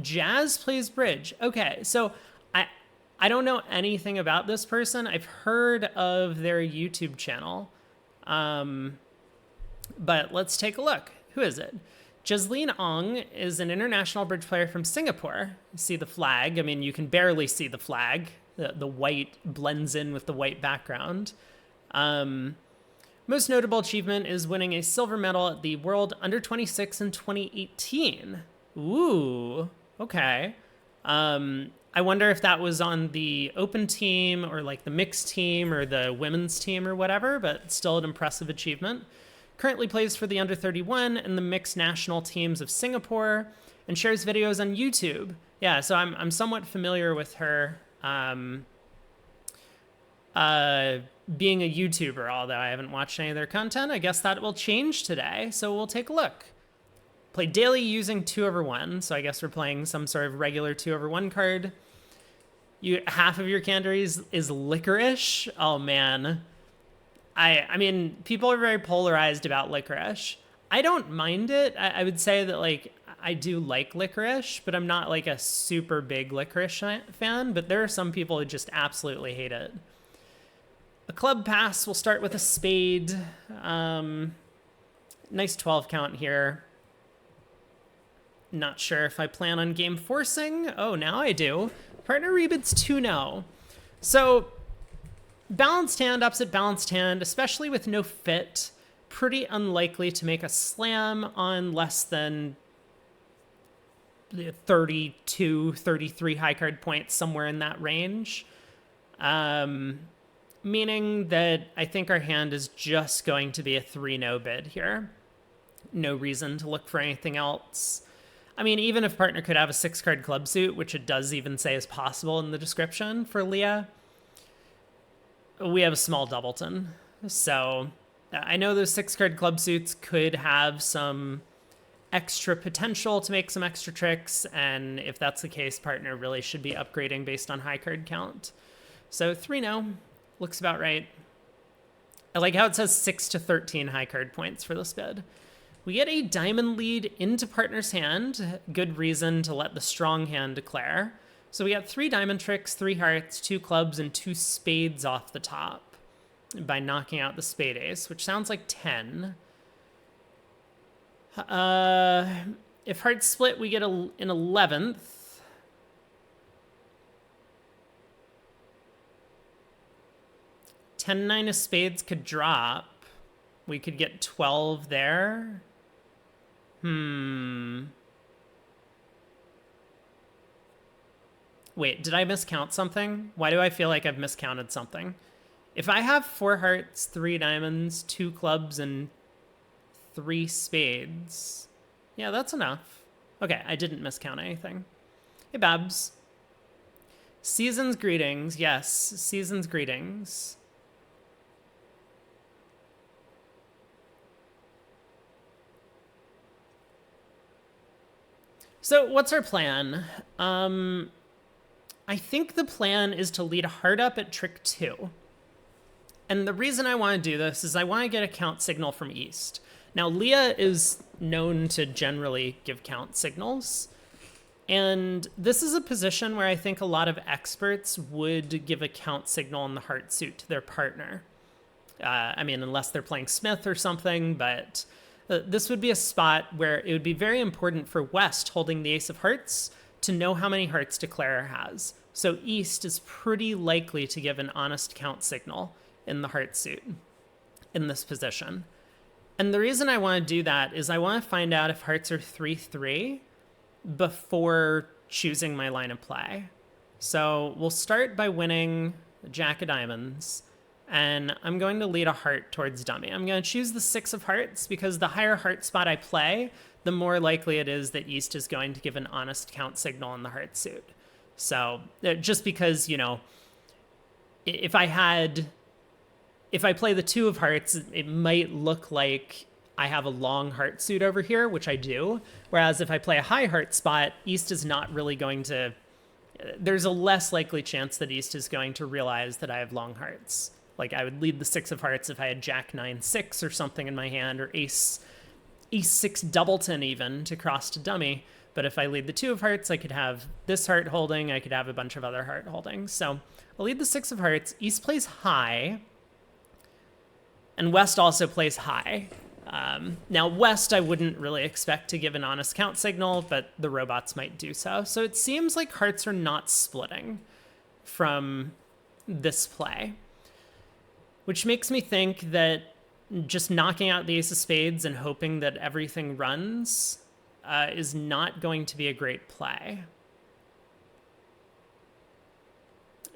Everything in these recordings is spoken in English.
Jazz plays bridge. Okay, so I don't know anything about this person. I've heard of their YouTube channel. But let's take a look. Who is it? Jasleen Ong is an international bridge player from Singapore. You see the flag. I mean, you can barely see the flag. The white blends in with the white background. Most notable achievement is winning a silver medal at the World Under 26 in 2018. Ooh, okay. I wonder if that was on the open team or like the mixed team or the women's team or whatever, but still an impressive achievement. Currently plays for the Under 31 and the mixed national teams of Singapore and shares videos on YouTube. Yeah, so I'm somewhat familiar with her being a YouTuber, although I haven't watched any of their content. I guess that will change today, so we'll take a look. Play daily using 2/1, so I guess we're playing some sort of regular 2/1 card. Half of your candy is licorice. Oh man. I mean, people are very polarized about licorice. I don't mind it. I would say that like I do like licorice, but I'm not like a super big licorice fan, but there are some people who just absolutely hate it. A club pass will start with a spade. Nice 12 count here. Not sure if I plan on game forcing. Oh, now I do. Partner rebids 2-0. So balanced hand, upset balanced hand, especially with no fit, pretty unlikely to make a slam on less than 32, 33 high card points, somewhere in that range. Meaning that I think our hand is just going to be a 3-0 bid here. No reason to look for anything else. I mean, even if partner could have a 6-card club suit, which it does even say is possible in the description for Leah, we have a small doubleton. So I know those 6-card club suits could have some extra potential to make some extra tricks, and if that's the case, partner really should be upgrading based on high card count. So 3-0 looks about right. I like how it says 6 to 13 high card points for this bid. We get a diamond lead into partner's hand. Good reason to let the strong hand declare. So we got 3 diamond tricks, 3 hearts, 2 clubs, and 2 spades off the top by knocking out the spade ace, which sounds like 10. If hearts split, we get an 11th. Ten-9 of spades could drop. We could get 12 there. Wait, did I miscount something? Why do I feel like I've miscounted something? If I have 4 hearts, 3 diamonds, 2 clubs, and 3 spades, yeah, that's enough. Okay, I didn't miscount anything. Hey, Babs. Season's greetings. Yes, season's greetings. So what's our plan? I think the plan is to lead a heart up at trick 2. And the reason I want to do this is I want to get a count signal from East. Now, Leah is known to generally give count signals. And this is a position where I think a lot of experts would give a count signal in the heart suit to their partner. I mean, unless they're playing Smith or something, but this would be a spot where it would be very important for West holding the ace of hearts to know how many hearts Declarer has. So East is pretty likely to give an honest count signal in the heart suit in this position. And the reason I want to do that is I want to find out if hearts are 3-3 before choosing my line of play. So we'll start by winning the Jack of Diamonds, and I'm going to lead a heart towards dummy. I'm going to choose the 6 of hearts because the higher heart spot I play, the more likely it is that East is going to give an honest count signal in the heart suit. So just because, you know, if I play the 2 of hearts, it might look like I have a long heart suit over here, which I do. Whereas if I play a high heart spot, East is not really going to, there's a less likely chance that East is going to realize that I have long hearts. Like I would lead the 6 of hearts if I had Jack 9-6 or something in my hand, or Ace 6 doubleton even to cross to dummy. But if I lead the 2 of hearts, I could have this heart holding. I could have a bunch of other heart holdings. So I'll lead the 6 of hearts. East plays high. And West also plays high. Now, West I wouldn't really expect to give an honest count signal, but the robots might do so. So it seems like hearts are not splitting from this play, which makes me think that just knocking out the ace of spades and hoping that everything runs is not going to be a great play.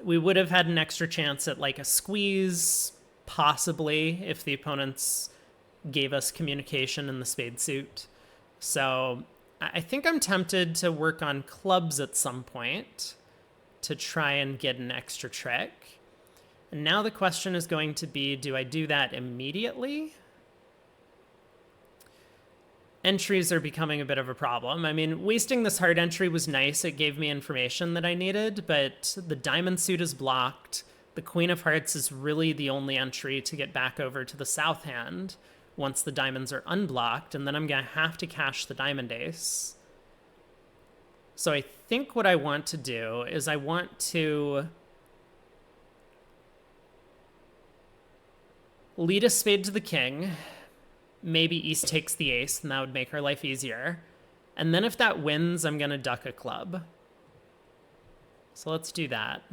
We would have had an extra chance at like a squeeze, possibly, if the opponents gave us communication in the spade suit. So I think I'm tempted to work on clubs at some point to try and get an extra trick. And now the question is going to be, do I do that immediately? Entries are becoming a bit of a problem. I mean, wasting this hard entry was nice. It gave me information that I needed, but the diamond suit is blocked. The Queen of Hearts is really the only entry to get back over to the south hand once the diamonds are unblocked, and then I'm going to have to cash the diamond ace. So I think what I want to do is I want to lead a spade to the king. Maybe East takes the ace, and that would make her life easier. And then if that wins, I'm going to duck a club. So let's do that.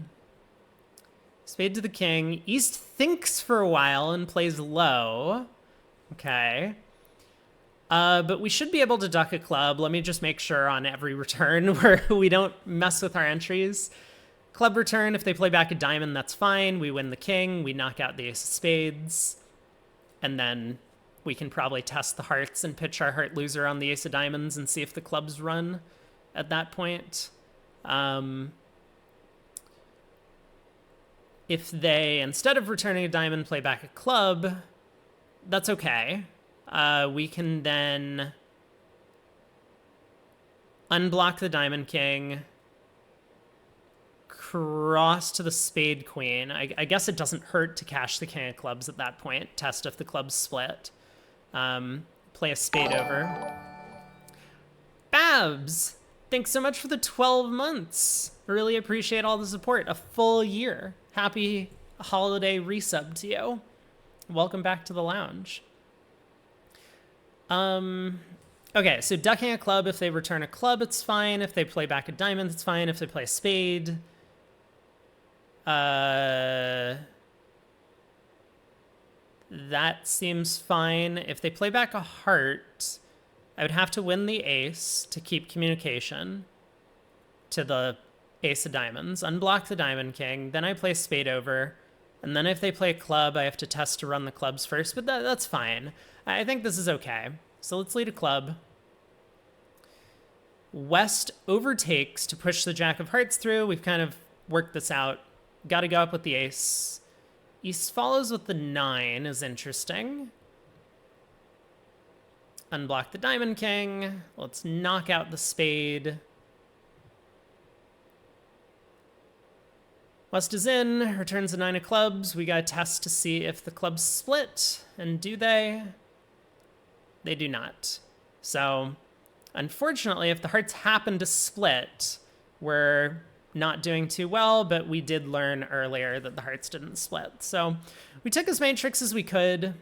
Spade to the king. East thinks for a while and plays low. Okay. But we should be able to duck a club. Let me just make sure on every return where we don't mess with our entries. Club return, if they play back a diamond, that's fine. We win the king. We knock out the ace of spades. And then we can probably test the hearts and pitch our heart loser on the ace of diamonds and see if the clubs run at that point. If they, instead of returning a diamond, play back a club, that's okay. We can then unblock the diamond king, cross to the spade queen. I guess it doesn't hurt to cash the king of clubs at that point. Test if the clubs split. Play a spade over. Babs, thanks so much for the 12 months. I really appreciate all the support. A full year. Happy holiday resub to you. Welcome back to the lounge. Okay, so ducking a club, if they return a club, it's fine. If they play back a diamond, it's fine. If they play a spade, that seems fine. If they play back a heart, I would have to win the ace to keep communication to the ace of diamonds, unblock the diamond king, then I play spade over, and then if they play a club, I have to test to run the clubs first, but that's fine. I think this is okay. So let's lead a club. West overtakes to push the jack of hearts through. We've kind of worked this out. Got to go up with the ace. East follows with the 9 is interesting. Unblock the diamond king. Let's knock out the spade. West is in, returns the 9 of clubs. We got to test to see if the clubs split. And do they? They do not. So, unfortunately, if the hearts happen to split, we're not doing too well, but we did learn earlier that the hearts didn't split. So, we took as many tricks as we could.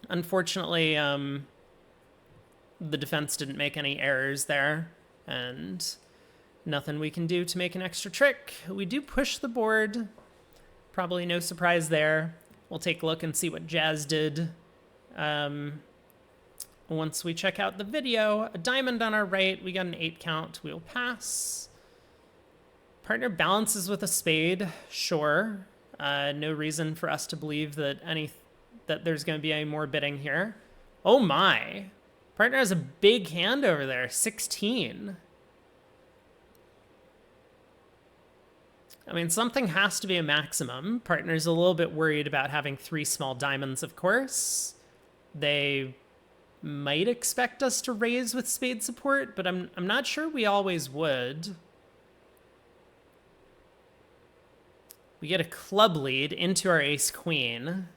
Unfortunately, the defense didn't make any errors there, and nothing we can do to make an extra trick. We do push the board. Probably no surprise there. We'll take a look and see what Jazz did. Once we check out the video, a diamond on our right, we got an 8 count. We'll pass. Partner balances with a spade. Sure. No reason for us to believe that there's going to be any more bidding here. Oh my. Partner has a big hand over there, 16. I mean, something has to be a maximum. Partner's a little bit worried about having 3 small diamonds, of course. They might expect us to raise with spade support, but I'm not sure we always would. We get a club lead into our ace queen.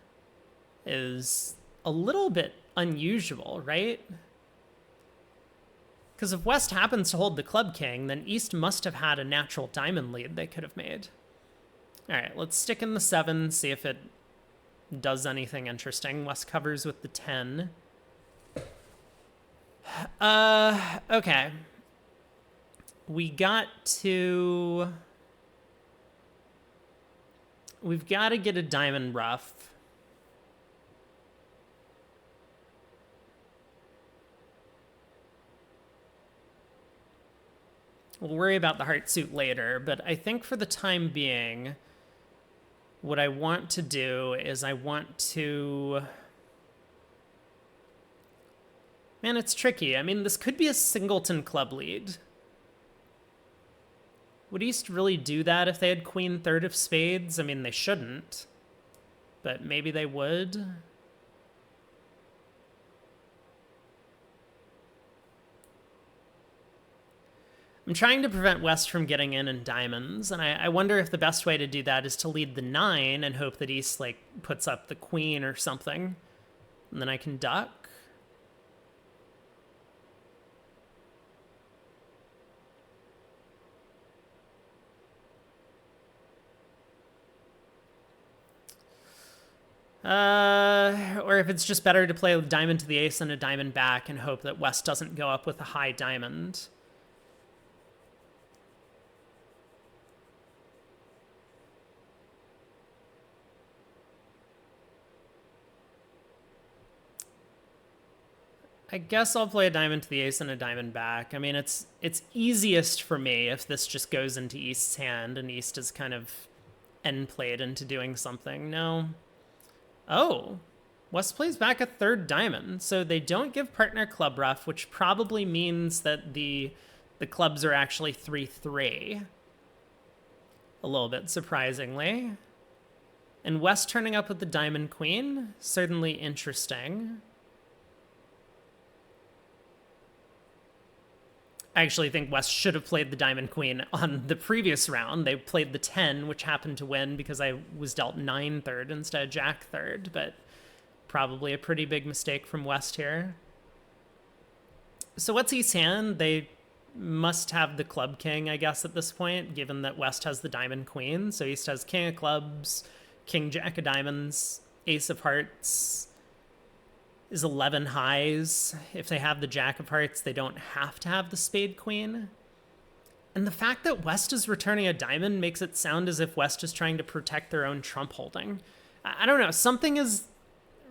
Is a little bit unusual, right? Because if West happens to hold the club king, then East must have had a natural diamond lead they could have made. All right, let's stick in the 7, see if it does anything interesting. West covers with the 10. Okay. We've got to get a diamond ruff. We'll worry about the heart suit later, but I think for the time being, what I want to do is I want to... Man, it's tricky. I mean, this could be a singleton club lead. Would East really do that if they had queen third of spades? I mean, they shouldn't, but maybe they would. I'm trying to prevent West from getting in diamonds, and I wonder if the best way to do that is to lead the 9 and hope that East, like, puts up the queen or something, and then I can duck. Or if it's just better to play a diamond to the ace and a diamond back and hope that West doesn't go up with a high diamond. I guess I'll play a diamond to the ace and a diamond back. I mean, it's easiest for me if this just goes into East's hand and East is kind of end played into doing something. No. Oh, West plays back a third diamond. So they don't give partner club ruff, which probably means that the clubs are actually 3-3. A little bit surprisingly. And West turning up with the diamond queen, certainly interesting. I actually think West should have played the diamond queen on the previous round. They played the 10, which happened to win because I was dealt 9 third instead of Jack third, but probably a pretty big mistake from West here. So what's East's hand? They must have the club king, I guess, at this point, given that West has the diamond queen. So East has king of clubs, king jack of diamonds, ace of hearts, is 11 highs. If they have the jack of hearts, they don't have to have the spade queen. And the fact that West is returning a diamond makes it sound as if West is trying to protect their own trump holding. I don't know. Something is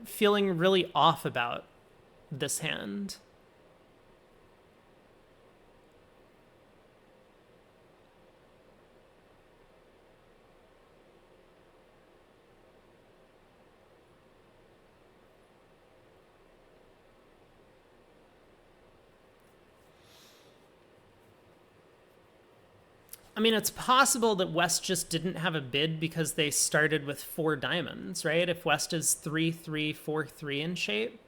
feeling really off about this hand. I mean, it's possible that West just didn't have a bid because they started with 4 diamonds, right? If West is 3-3, 4-3 in shape,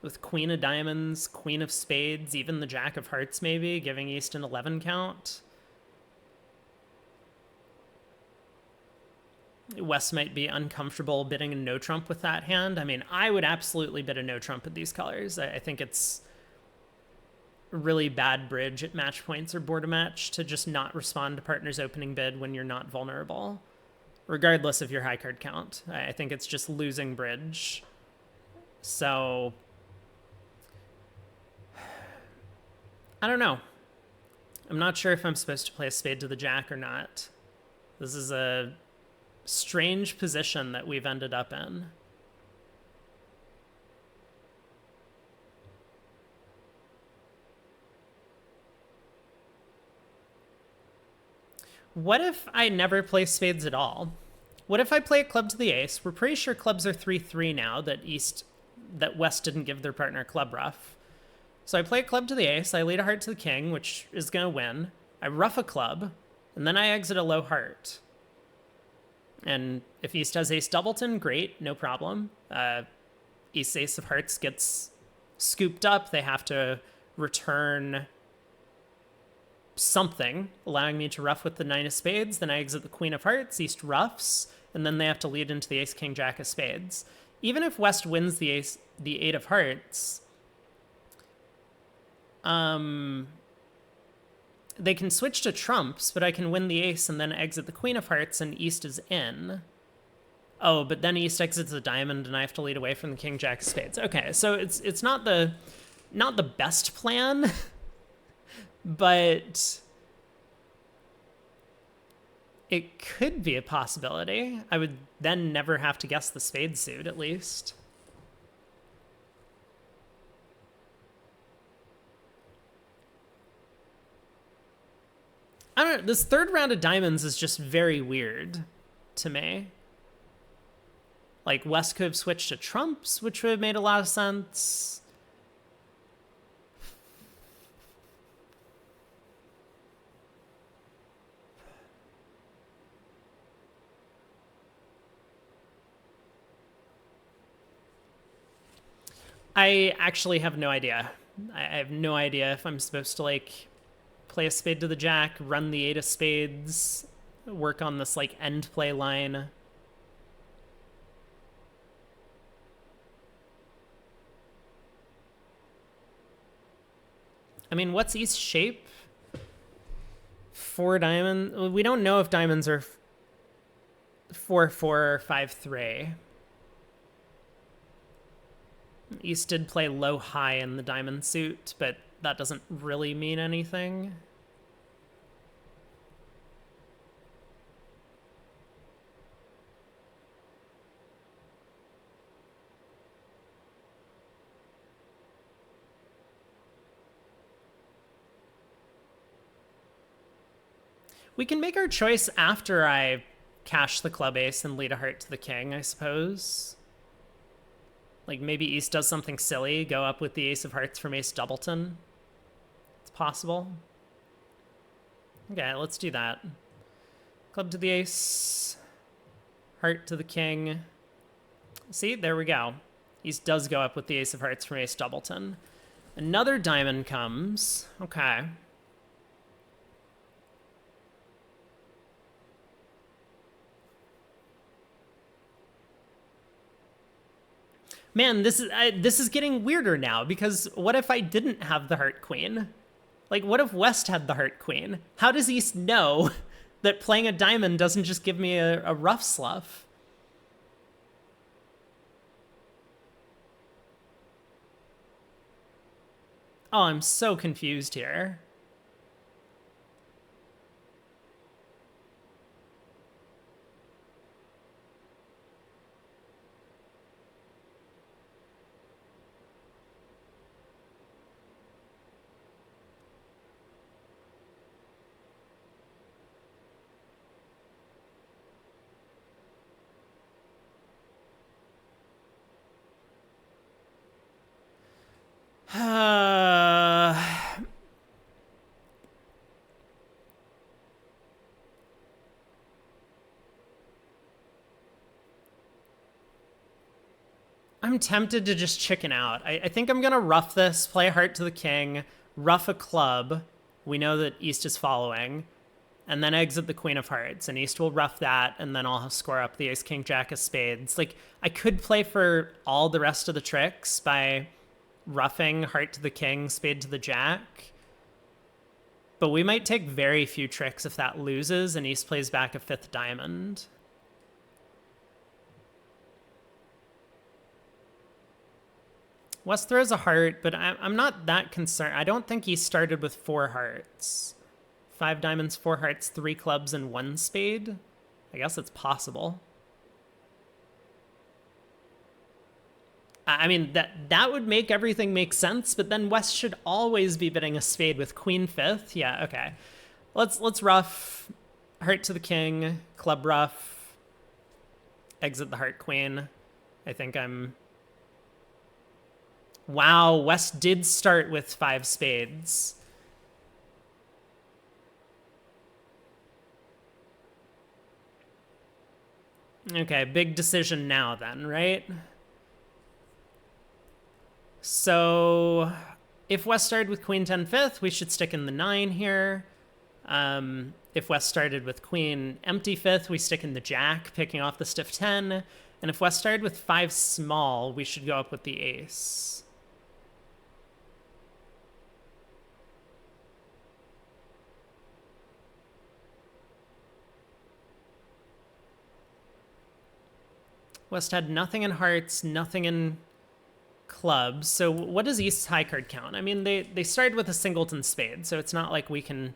with queen of diamonds, queen of spades, even the jack of hearts maybe, giving East an 11 count. West might be uncomfortable bidding a no trump with that hand. I mean, I would absolutely bid a no trump with these colors. I think it's really bad bridge at match points or board a match to just not respond to partner's opening bid when you're not vulnerable, regardless of your high card count. I think it's just losing bridge. So I don't know. I'm not sure if I'm supposed to play a spade to the jack or not. This is a strange position that we've ended up in. What if I never play spades at all? What if I play a club to the ace? We're pretty sure clubs are 3-3 now that West didn't give their partner club ruff. So I play a club to the ace, I lead a heart to the king, which is going to win. I ruff a club, and then I exit a low heart. And if East has ace doubleton, great, no problem. East ace of hearts gets scooped up. They have to return something, allowing me to ruff with the 9 of spades. Then I exit the queen of hearts, East ruffs, and then they have to lead into the ace king jack of spades. Even if West wins the 8 of hearts, They can switch to trumps, but I can win the ace and then exit the queen of hearts, and East is in. Oh, but then East exits the diamond, and I have to lead away from the king jack of spades. Okay, so it's not the best plan, but it could be a possibility. I would then never have to guess the spade suit, at least. I don't know, this third round of diamonds is just very weird to me. Like, West could have switched to trumps, which would have made a lot of sense. I actually have no idea. I have no idea if I'm supposed to, like, play a spade to the jack, run the 8 of spades, work on this, like, end play line. I mean, what's East's shape? 4 diamond. We don't know if diamonds are 4-4 or 5-3. East did play low-high in the diamond suit, but that doesn't really mean anything. We can make our choice after I cash the club ace and lead a heart to the king, I suppose. Like, maybe East does something silly, go up with the ace of hearts from ace doubleton. It's possible. Okay, let's do that. Club to the ace, heart to the king. See, there we go. East does go up with the ace of hearts from ace doubleton. Another diamond comes. Okay. Man, this is getting weirder now, because what if I didn't have the heart queen? Like, what if West had the heart queen? How does East know that playing a diamond doesn't just give me a rough slough? Oh, I'm so confused here. I'm tempted to just chicken out. I think I'm going to rough this, play a heart to the king, rough a club. We know that East is following. And then exit the queen of hearts. And East will rough that, and then I'll score up the ace, king, jack of spades. Like, I could play for all the rest of the tricks by roughing heart to the king, spade to the jack. But we might take very few tricks if that loses and East plays back a 5th diamond. West throws a heart, but I'm not that concerned. I don't think he started with 4 hearts. 5 diamonds, 4 hearts, 3 clubs, and 1 spade. I guess it's possible. I mean, that would make everything make sense, but then West should always be bidding a spade with queen 5th. Yeah, okay. Let's rough, heart to the king, club rough, exit the heart queen. I think I'm... Wow, West did start with 5 spades. Okay, big decision now then, right? So if West started with queen 10 5th, we should stick in the 9 here. If West started with queen empty 5th, we stick in the jack, picking off the stiff 10. And if West started with 5 small, we should go up with the ace. West had nothing in hearts, nothing in clubs. So what does East's high card count? I mean, they started with a singleton spade, so it's not like we can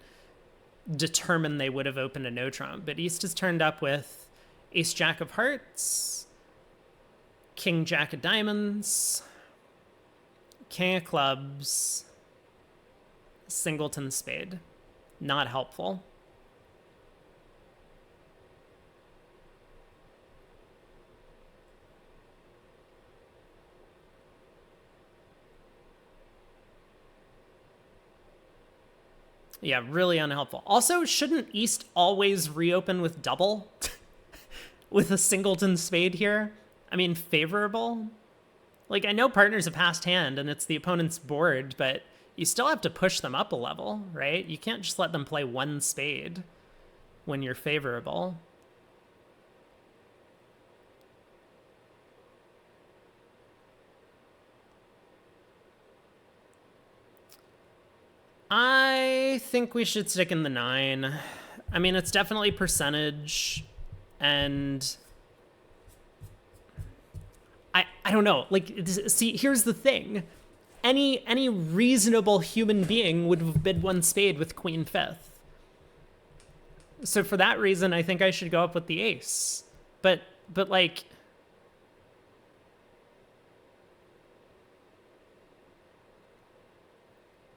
determine they would have opened a no trump. But East has turned up with ace jack of hearts, king jack of diamonds, king of clubs, singleton spade. Not helpful. Yeah, really unhelpful. Also, shouldn't East always reopen with double? With a singleton spade here? I mean, favorable? Like, I know partner's a passed hand and it's the opponent's board, but you still have to push them up a level, right? You can't just let them play one spade when you're favorable. I think we should stick in the 9. I mean, it's definitely percentage, and I don't know. Like, see, here's the thing. Any reasonable human being would have bid one spade with queen fifth. So for that reason, I think I should go up with the ace. But like,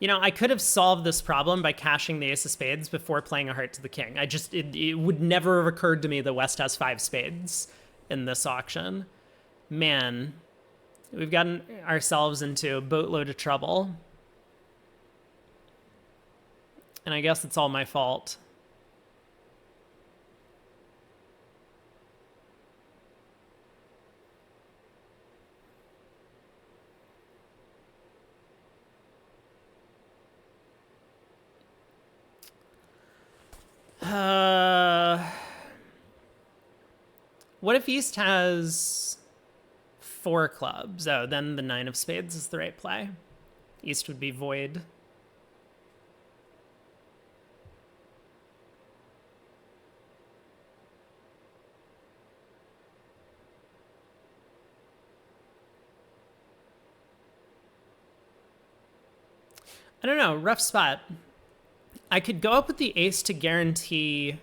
you know, I could have solved this problem by cashing the ace of spades before playing a heart to the king. It would never have occurred to me that West has 5 spades in this auction. Man, we've gotten ourselves into a boatload of trouble. And I guess it's all my fault. What if East has 4 clubs? Oh, then the 9 of spades is the right play. East would be void. I don't know, rough spot. I could go up with the ace to guarantee...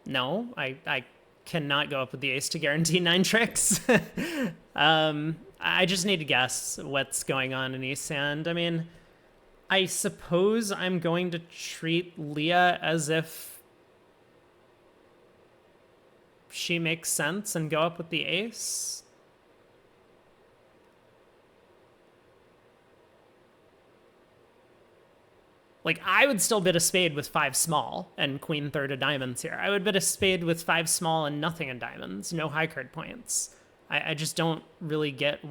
No, I cannot go up with the ace to guarantee 9 tricks. I just need to guess what's going on in East's hand. I mean, I suppose I'm going to treat Leah as if she makes sense and go up with the ace. Like, I would still bid a spade with 5 small and queen third of diamonds here. I would bid a spade with 5 small and nothing in diamonds, no high card points. I just don't really get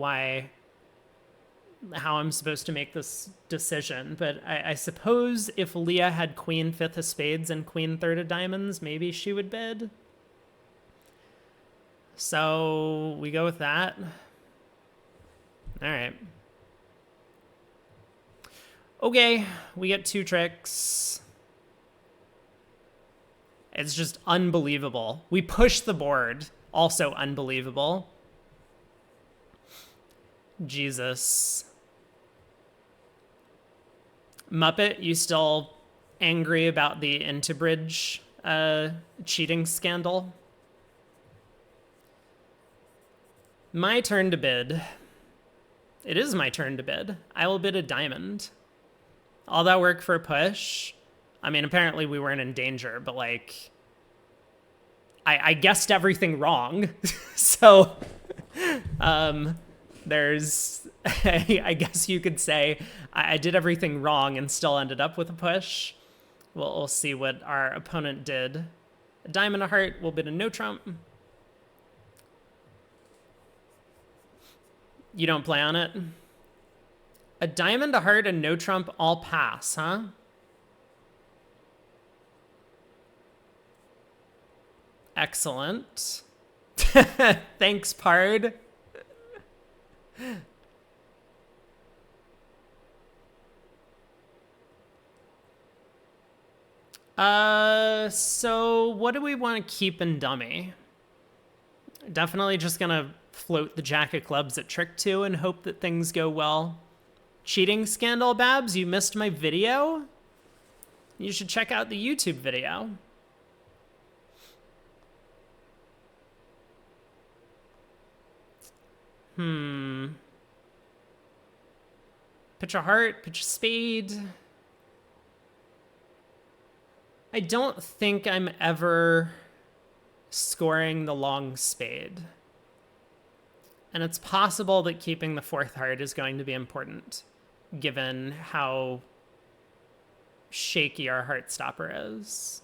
how I'm supposed to make this decision. But I suppose if Leah had queen fifth of spades and queen third of diamonds, maybe she would bid. So we go with that. All right. Okay, we get 2 tricks. It's just unbelievable. We push the board. Also unbelievable. Jesus. Muppet, you still angry about the Intobridge cheating scandal? My turn to bid. It is my turn to bid. I will bid a diamond. All that work for a push. I mean, apparently we weren't in danger, but like, I guessed everything wrong. So, there's, I guess you could say I did everything wrong and still ended up with a push. We'll see what our opponent did. A diamond, a heart, we'll bid a no trump. You don't play on it? A diamond, a heart, and no trump all pass, huh? Excellent. Thanks, Pard. So what do we want to keep in dummy? Definitely just gonna float the jack of clubs at trick 2 and hope that things go well. Cheating scandal, Babs, you missed my video? You should check out the YouTube video. Pitch a heart, pitch a spade. I don't think I'm ever scoring the long spade. And it's possible that keeping the 4th heart is going to be important, given how shaky our heart stopper is.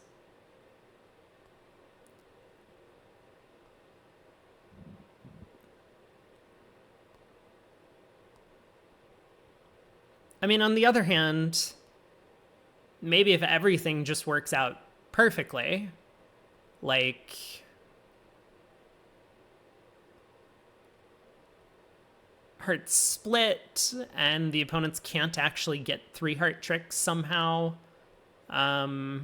I mean, on the other hand, maybe if everything just works out perfectly, like hearts split and the opponents can't actually get 3 heart tricks somehow, I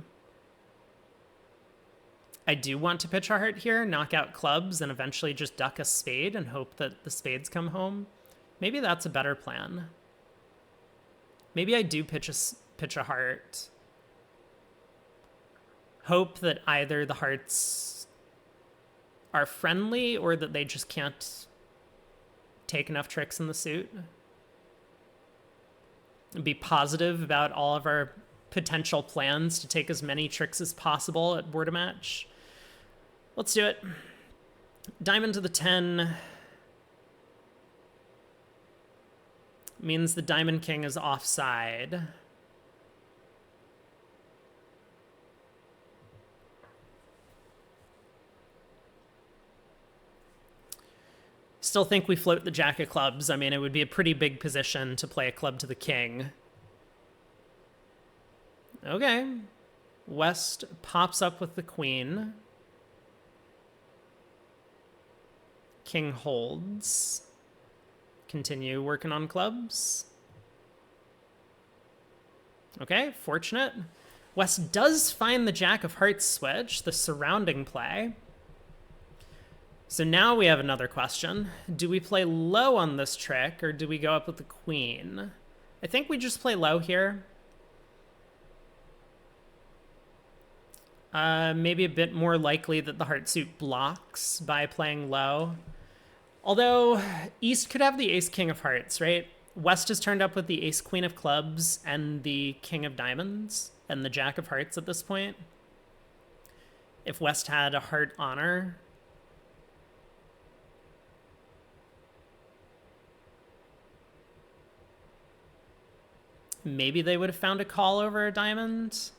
do want to pitch a heart here, knock out clubs, and eventually just duck a spade and hope that the spades come home. Maybe that's a better plan. Maybe I do pitch a heart. Hope that either the hearts are friendly or that they just can't take enough tricks in the suit. And be positive about all of our potential plans to take as many tricks as possible at board a match. Let's do it. Diamond to the 10 means the Diamond King is offside. Still think we float the Jack of clubs. I mean, it would be a pretty big position to play a club to the king. Okay. West pops up with the queen. King holds. Continue working on clubs. Okay, fortunate. West does find the Jack of Hearts switch, the surrounding play. So now we have another question. Do we play low on this trick, or do we go up with the queen? I think we just play low here. Maybe a bit more likely that the heart suit blocks by playing low. Although, East could have the ace-king of hearts, right? West is turned up with the ace-queen of clubs and the king of diamonds and the jack of hearts at this point. If West had a heart honor, maybe they would have found a call over a diamond.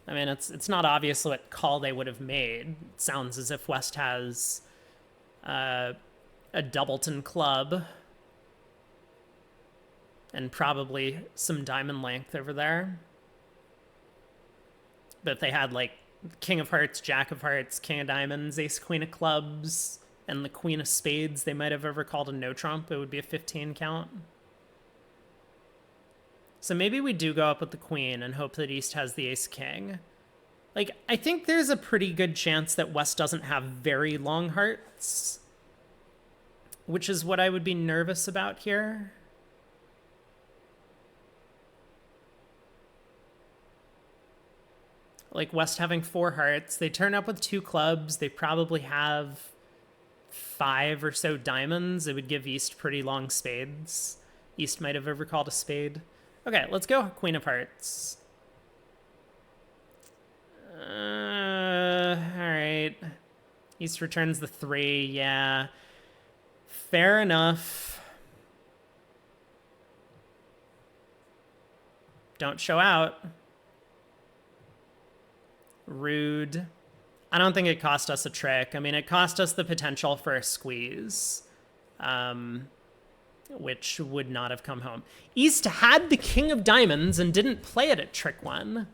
I mean, it's not obvious what call they would have made. It sounds as if West has a doubleton club and probably some diamond length over there. But if they had like king of hearts, jack of hearts, king of diamonds, ace queen of clubs, and the queen of spades, they might have ever called a no trump. It would be a 15 count. So maybe we do go up with the queen and hope that East has the ace king. Like, I think there's a pretty good chance that West doesn't have very long hearts, which is what I would be nervous about here. Like West having 4 hearts, they turn up with 2 clubs, they probably have 5 or so diamonds. It would give East pretty long spades. East might have overcalled a spade. Okay, let's go queen of hearts. All right. East returns the 3, yeah. Fair enough. Don't show out. Rude. I don't think it cost us a trick. I mean, it cost us the potential for a squeeze, which would not have come home. East had the king of diamonds and didn't play it at trick 1.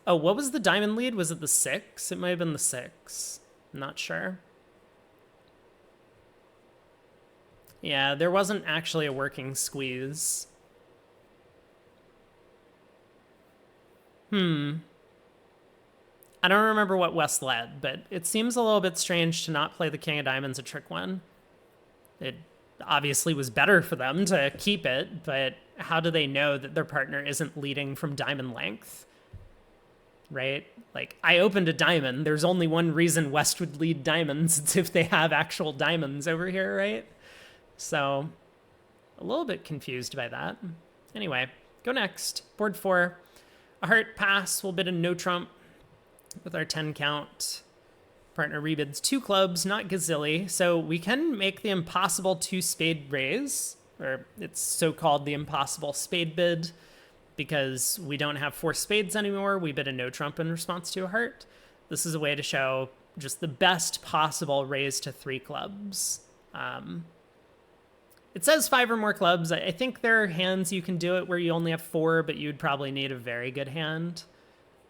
Oh, what was the diamond lead? Was it the 6? It might have been the 6. I'm not sure. Yeah, there wasn't actually a working squeeze. I don't remember what West led, but it seems a little bit strange to not play the king of diamonds at trick one. It obviously was better for them to keep it, but how do they know that their partner isn't leading from diamond length? Right? Like, I opened a diamond. There's only one reason West would lead diamonds. It's if they have actual diamonds over here, right? So, a little bit confused by that. Anyway, go next. Board 4. A heart pass. We'll bid a no trump with our 10 count. Partner rebids 2 clubs, not gazilli. So we can make the impossible 2 spade raise, or it's so-called the impossible spade bid, because we don't have 4 spades anymore. We bid a no trump in response to a heart. This is a way to show just the best possible raise to 3 clubs. It says 5 or more clubs. I think there are hands you can do it where you only have 4, but you'd probably need a very good hand.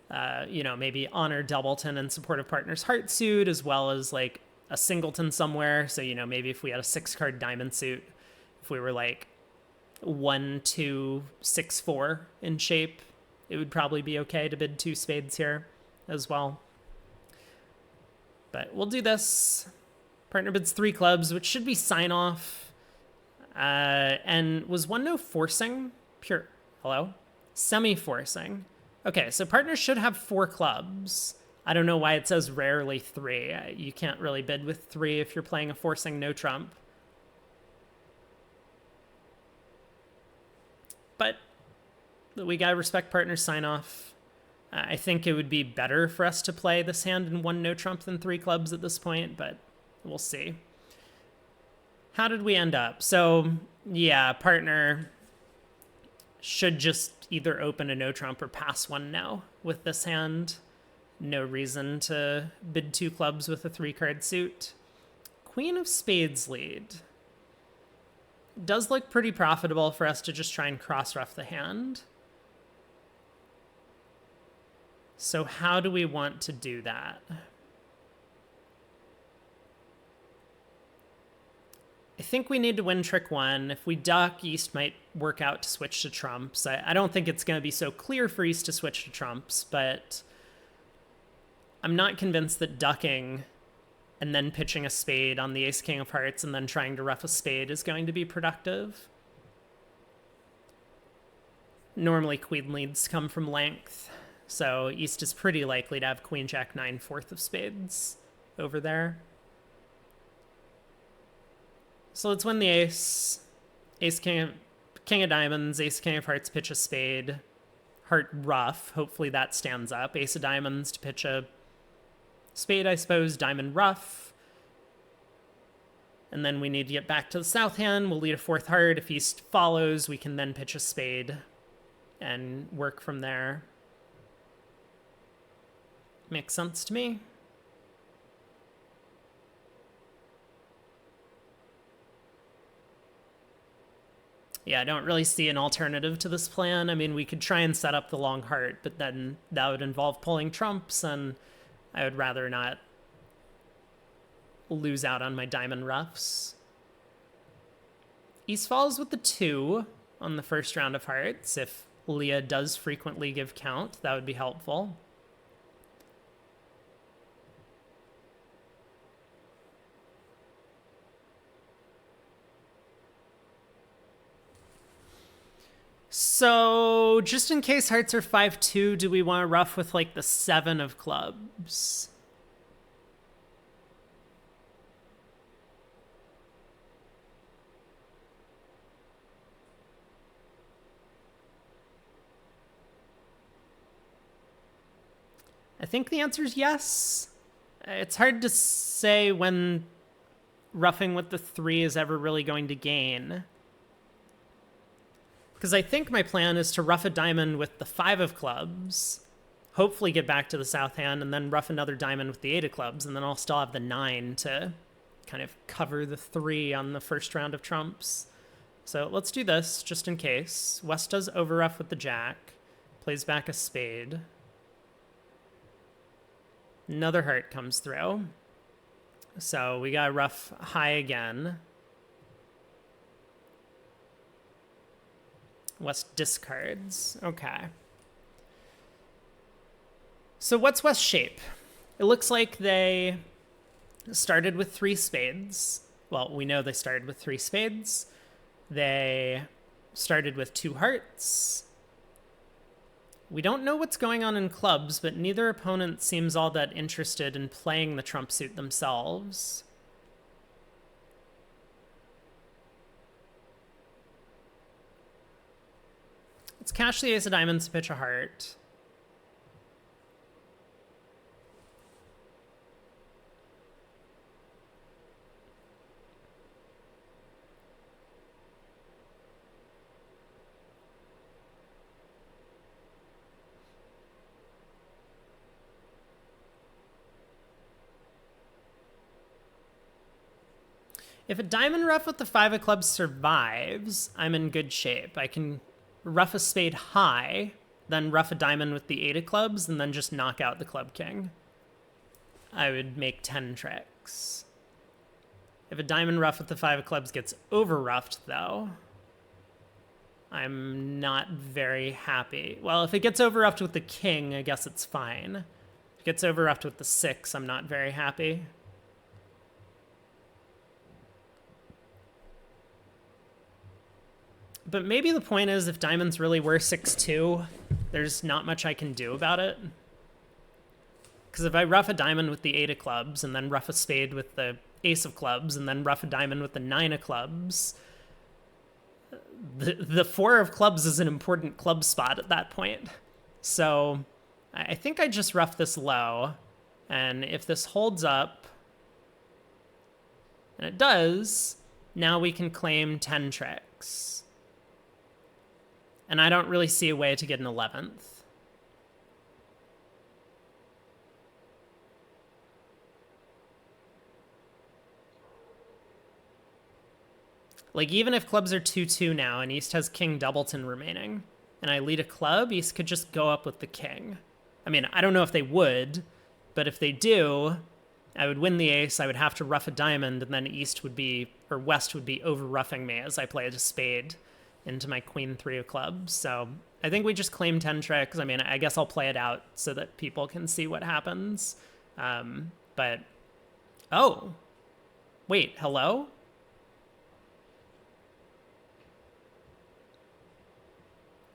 Maybe honor doubleton and supportive partner's heart suit, as well as like a singleton somewhere. So, maybe if we had a 6-card diamond suit, if we were like 1, 2, 6, 4 in shape, it would probably be okay to bid 2 spades here as well. But we'll do this. Partner bids 3 clubs, which should be sign off. And was 1 no forcing? Pure. Hello? Semi-forcing. Okay, so partners should have 4 clubs. I don't know why it says rarely 3. You can't really bid with 3 if you're playing a forcing no trump. But we gotta respect partners sign off. I think it would be better for us to play this hand in 1 no trump than 3 clubs at this point, but we'll see. How did we end up? So, yeah, partner should just either open a no trump or pass 1 no with this hand. No reason to bid 2 clubs with a 3-card suit. Queen of spades lead. Does look pretty profitable for us to just try and cross-ruff the hand. So how do we want to do that? I think we need to win trick 1. If we duck, East might work out to switch to trumps. I don't think it's going to be so clear for East to switch to trumps, but I'm not convinced that ducking and then pitching a spade on the ace-king of hearts and then trying to ruff a spade is going to be productive. Normally, queen leads come from length, so East is pretty likely to have queen, jack, 9, 4th of spades over there. So let's win the ace. Ace, king of diamonds, ace, king of hearts, pitch a spade. Heart ruff, hopefully that stands up. Ace of diamonds to pitch a spade, I suppose. Diamond ruff. And then we need to get back to the south hand. We'll lead a 4th heart. If East follows, we can then pitch a spade and work from there. Makes sense to me. Yeah, I don't really see an alternative to this plan. I mean, we could try and set up the long heart, but then that would involve pulling trumps, and I would rather not lose out on my diamond ruffs. East falls with the 2 on the first round of hearts. If Leah does frequently give count, that would be helpful. So, just in case hearts are 5-2, do we want to ruff with like the 7 of clubs? I think the answer is yes. It's hard to say when ruffing with the 3 is ever really going to gain. Because I think my plan is to ruff a diamond with the 5 of clubs, hopefully get back to the south hand, and then ruff another diamond with the 8 of clubs, and then I'll still have the 9 to kind of cover the 3 on the first round of trumps. So let's do this, just in case. West does overruff with the jack, plays back a spade. Another heart comes through. So we got ruff high again. West discards. Okay. So what's West's shape? It looks like they started with 3 spades. Well, we know they started with 3 spades. They started with 2 hearts. We don't know what's going on in clubs, but neither opponent seems all that interested in playing the trump suit themselves. Let's cash the ace of diamonds to pitch a heart. If a diamond ruff with the 5 of clubs survives, I'm in good shape. I can ruff a spade high, then ruff a diamond with the 8 of clubs, and then just knock out the club king. I would make 10 tricks. If a diamond ruff with the 5 of clubs gets over-ruffed, though, I'm not very happy. Well, if it gets over-ruffed with the king, I guess it's fine. If it gets over-ruffed with the 6, I'm not very happy. But maybe the point is, if diamonds really were 6-2, there's not much I can do about it. Because if I ruff a diamond with the 8 of clubs, and then ruff a spade with the ace of clubs, and then ruff a diamond with the 9 of clubs, the 4 of clubs is an important club spot at that point. So I think I just ruff this low, and if this holds up, and it does, now we can claim 10 tricks. And I don't really see a way to get an 11th. Like, even if clubs are 2-2 now and East has King Doubleton remaining, and I lead a club, East could just go up with the king. I mean, I don't know if they would, but if they do, I would win the ace, I would have to ruff a diamond, and then East would be, or West would be over-ruffing me as I played a spade into my queen 3 of clubs. So I think we just claim 10 tricks. I mean, I guess I'll play it out so that people can see what happens. But, oh, wait, hello?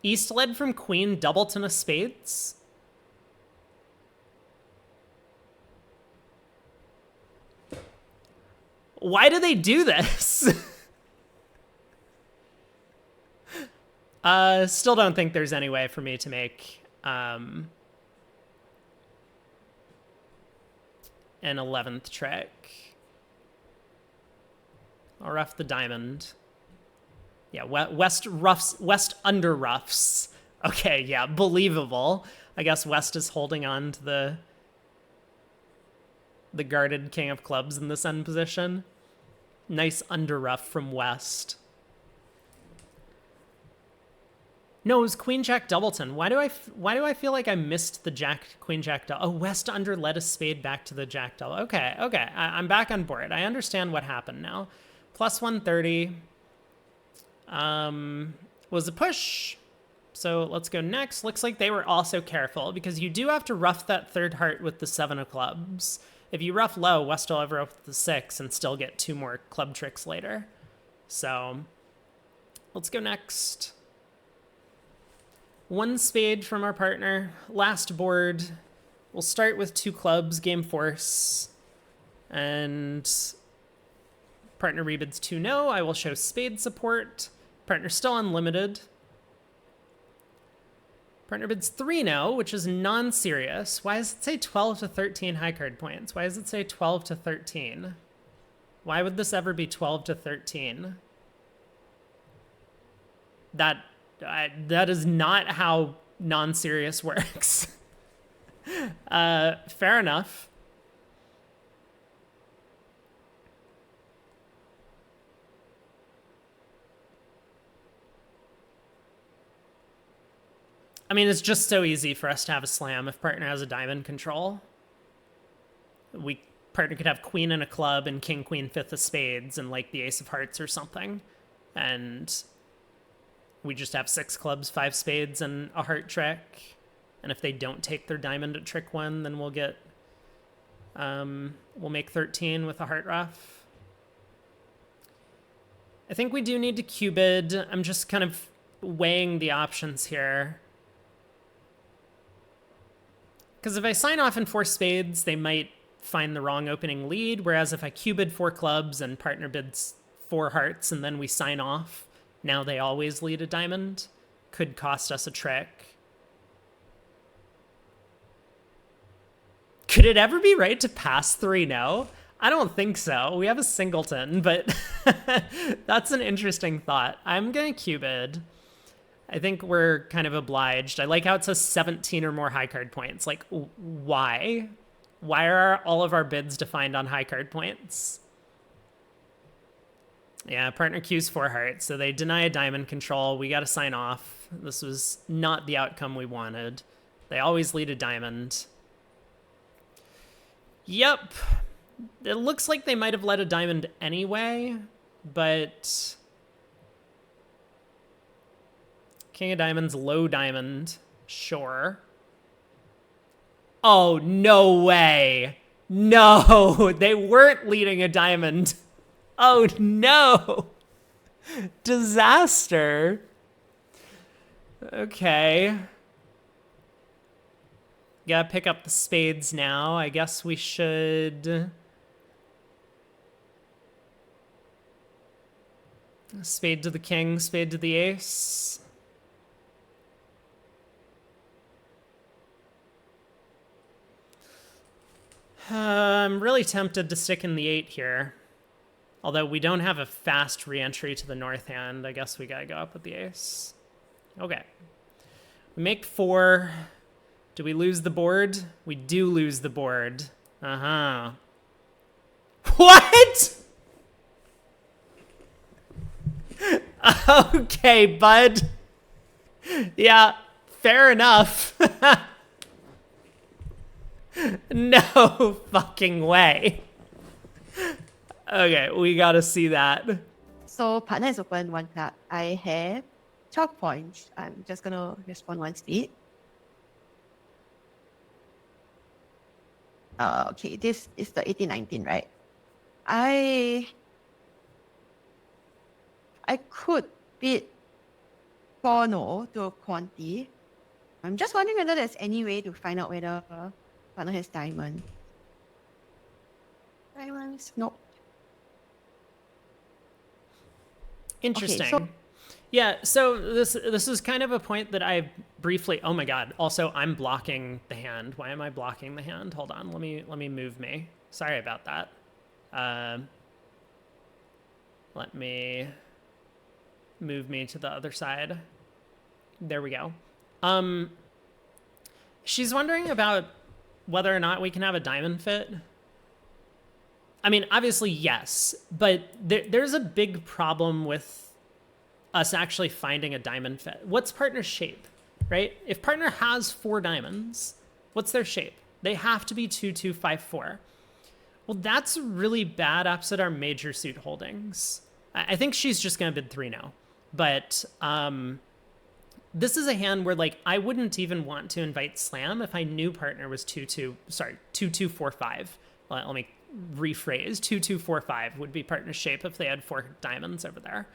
East led from queen Doubleton of spades? Why do they do this? Still don't think there's any way for me to make an 11th trick. I'll ruff the diamond. Yeah, West under ruffs. Okay, yeah, believable. I guess West is holding on to the guarded king of clubs in this end position. Nice under ruff from West. No, it was Queen Jack Doubleton. Why do I feel like I missed the Jack Queen Jack Double? Oh, West under led a spade back to the Jack Double. Okay. I'm back on board. I understand what happened now. Plus 130 was a push. So let's go next. Looks like they were also careful because you do have to ruff that 3rd heart with the 7 of clubs. If you ruff low, West will over-ruff with the 6 and still get 2 more club tricks later. So let's go next. 1 spade from our partner. Last board. We'll start with 2 clubs, game force. And partner rebids 2 no. I will show spade support. Partner still unlimited. Partner bids 3 no, which is non-serious. Why does it say 12 to 13 high card points? Why does it say 12 to 13? Why would this ever be 12 to 13? That is not how non-serious works. Fair enough. I mean, it's just so easy for us to have a slam if partner has a diamond control. Partner could have queen and a club and king, queen, 5th of spades and like the ace of hearts or something. And we just have 6 clubs, 5 spades, and a heart trick. And if they don't take their diamond at trick 1, then we'll get, we'll make 13 with a heart ruff. I think we do need to cubid. I'm just kind of weighing the options here. Because if I sign off in 4 spades, they might find the wrong opening lead. Whereas if I cubid 4 clubs and partner bids 4 hearts and then we sign off, now they always lead a diamond. Could cost us a trick. Could it ever be right to pass 3-0? I don't think so. We have a singleton, but that's an interesting thought. I'm going to cubid. I think we're kind of obliged. I like how it says 17 or more high card points. Like, why? Why are all of our bids defined on high card points? Yeah, partner Q's 4 hearts, so they deny a diamond control. We got to sign off. This was not the outcome we wanted. They always lead a diamond. Yep. It looks like they might have led a diamond anyway, but king of diamonds, low diamond, sure. Oh, no way. No, they weren't leading a diamond. Oh, no. Disaster. Okay. Gotta pick up the spades now. I guess we should... Spade to the king, spade to the ace. I'm really tempted to stick in the 8 here. Although we don't have a fast re-entry to the north hand, I guess we gotta go up with the ace. Okay. We make 4. Do we lose the board? We do lose the board. Uh-huh. What? Okay, bud. Yeah, fair enough. No fucking way. Okay, we gotta see that. So partner is open 1 card. I have 12 points. I'm just gonna respond 1 speed. Okay, this is the 18-19, right? I could bid 4-no to a quantity. I'm just wondering whether there's any way to find out whether partner has diamond. Diamonds, nope. Interesting. Okay, so yeah, so this is kind of a point that I briefly... Oh my god. Also, I'm blocking the hand. Why am I blocking the hand? Hold on. Let me move me. Sorry about that. Let me move me to the other side. There we go. She's wondering about whether or not we can have a diamond fit. I mean, obviously, yes, but there's a big problem with us actually finding a diamond fit. What's partner's shape, right? If partner has 4 diamonds, what's their shape? They have to be 2-2-5-4. Well, that's really bad opposite our major suit holdings. I think she's just going to bid 3 now. But this is a hand where, like, I wouldn't even want to invite slam if I knew partner was 2-2-4-5. Let me rephrase. 2-2-4-5 would be partner's shape if they had 4 diamonds over there.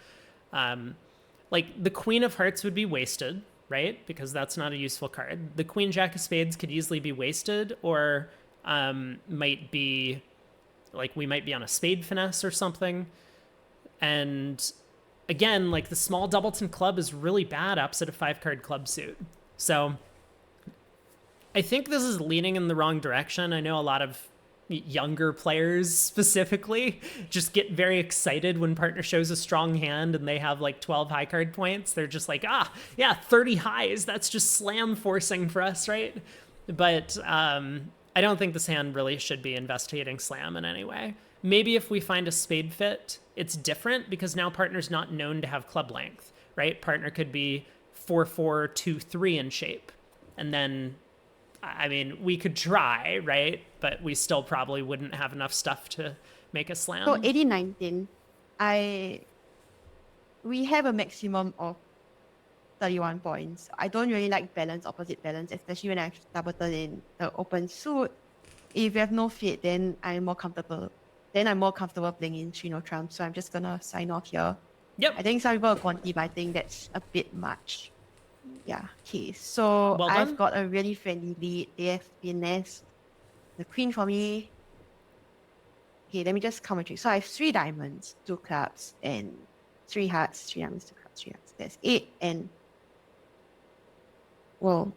Like, the queen of hearts would be wasted, right? Because that's not a useful card. The queen jack of spades could easily be wasted, or might be, like, we might be on a spade finesse or something. And again, like, the small doubleton club is really bad opposite a 5-card club suit. So I think this is leaning in the wrong direction. I know a lot of younger players specifically just get very excited when partner shows a strong hand and they have like 12 high card points. They're just like, yeah, 30 highs. That's just slam forcing for us, right? But I don't think this hand really should be investigating slam in any way. Maybe if we find a spade fit, it's different because now partner's not known to have club length, right? Partner could be 4-4-2-3 in shape. And then, I mean, we could try, right? But we still probably wouldn't have enough stuff to make a slam. So 18-19, we have a maximum of 31 points. I don't really like balance, opposite balance, especially when I have double turn in the open suit. If you have no fit, then I'm more comfortable. Then I'm more comfortable playing in 3 no trump. So I'm just gonna sign off here. Yep. I think some people are quanti, but I think that's a bit much. Yeah. Okay. So Well I've done. got a really friendly lead. They have finessed the queen for me. Okay, let me just count my tricks. So I have 3 diamonds, 2 clubs, and 3 hearts, 3 diamonds, 2 clubs, 3 hearts. There's 8 and well,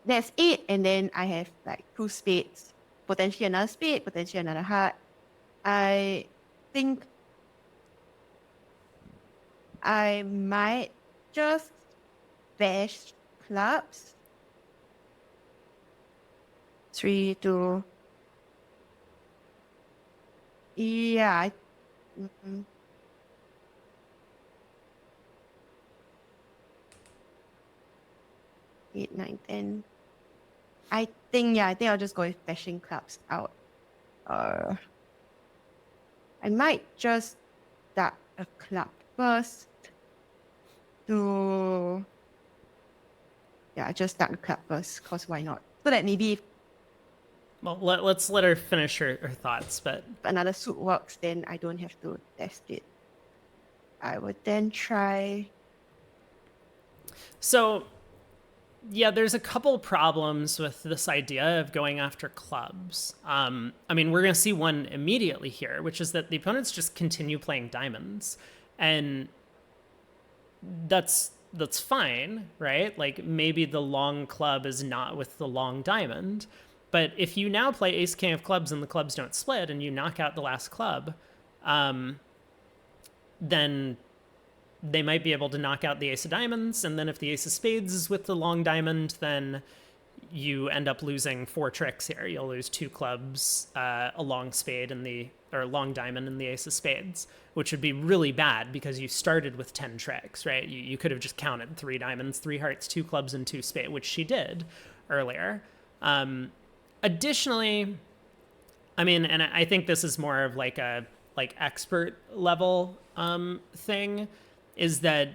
there's 8 and then I have like 2 spades, potentially another spade, potentially another heart. I think I might just bash clubs. 3, 2. Yeah. Mm, 8, 9, 10. I think I'll just go with bashing clubs out. I might just start a club first to just start a club first, cause why not? So that maybe if Well, let's let her finish her thoughts, but another suit works, then I don't have to test it. I would then try. so yeah, there's a couple problems with this idea of going after clubs. I mean, we're going to see one immediately here, which is that the opponents just continue playing diamonds, and that's fine, right? Like maybe the long club is not with the long diamond, but if you now play ace king of clubs and the clubs don't split and you knock out the last club, then they might be able to knock out the ace of diamonds, and then if the ace of spades is with the long diamond, then you end up losing 4 tricks here. You'll lose 2 clubs, a long spade or long diamond and the ace of spades, which would be really bad because you started with 10 tricks, right? You could have just counted 3 diamonds, 3 hearts, 2 clubs, and 2 spades, which she did earlier. Additionally, I mean, and I think this is more of like a expert level thing, is that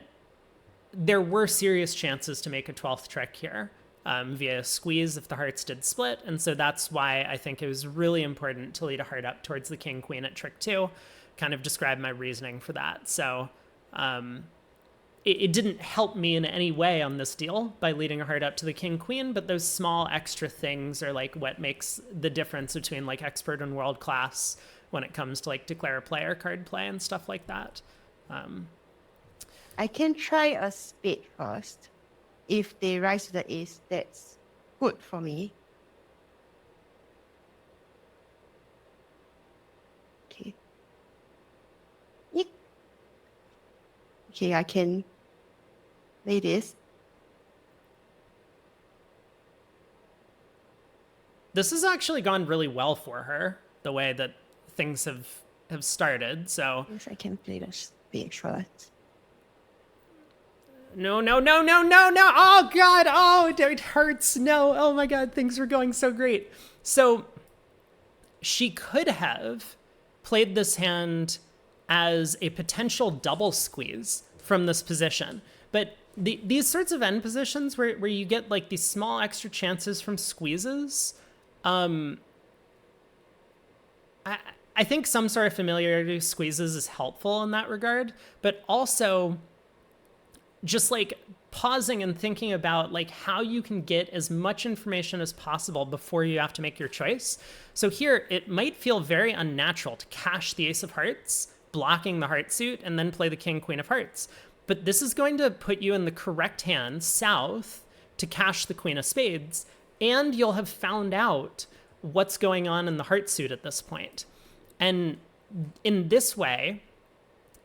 there were serious chances to make a 12th trick here via squeeze if the hearts did split. And so that's why I think it was really important to lead a heart up towards the king queen at trick 2, kind of describe my reasoning for that. So it didn't help me in any way on this deal by leading a heart up to the king queen, but those small extra things are like what makes the difference between like expert and world class when it comes to like declare a player card play and stuff like that. I can try a spade first. If they rise to the ace, that's good for me. Okay. Eek. Okay, I can play this. This has actually gone really well for her, the way that things have started. So Yes, I can play the spade first. No. Oh, God. Oh, it hurts. No. Oh, my God. Things were going so great. So she could have played this hand as a potential double squeeze from this position. But these sorts of end positions where you get like these small extra chances from squeezes, I think some sort of familiarity with squeezes is helpful in that regard, but also just like pausing and thinking about like how you can get as much information as possible before you have to make your choice. So here it might feel very unnatural to cash the ace of hearts, blocking the heart suit, and then play the king queen of hearts. But this is going to put you in the correct hand south to cash the queen of spades, and you'll have found out what's going on in the heart suit at this point. And in this way,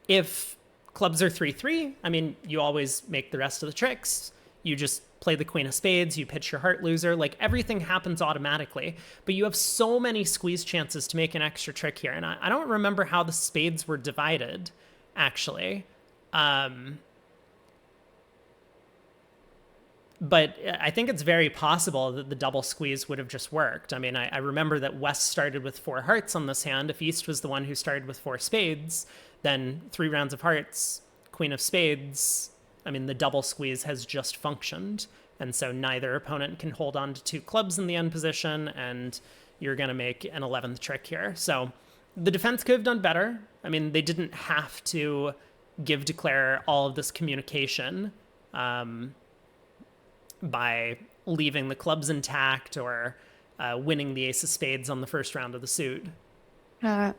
if clubs are 3-3, I mean, you always make the rest of the tricks. You just play the queen of spades, you pitch your heart loser, like everything happens automatically. But you have so many squeeze chances to make an extra trick here. And I don't remember how the spades were divided, actually. But I think it's very possible that the double squeeze would have just worked. I mean, I remember that West started with 4 hearts on this hand. If East was the one who started with 4 spades, then 3 rounds of hearts, queen of spades, I mean, the double squeeze has just functioned, and so neither opponent can hold on to 2 clubs in the end position, and you're going to make an 11th trick here. So the defense could have done better. I mean, they didn't have to give Declare all of this communication by leaving the clubs intact or winning the ace of spades on the first round of the suit. Club.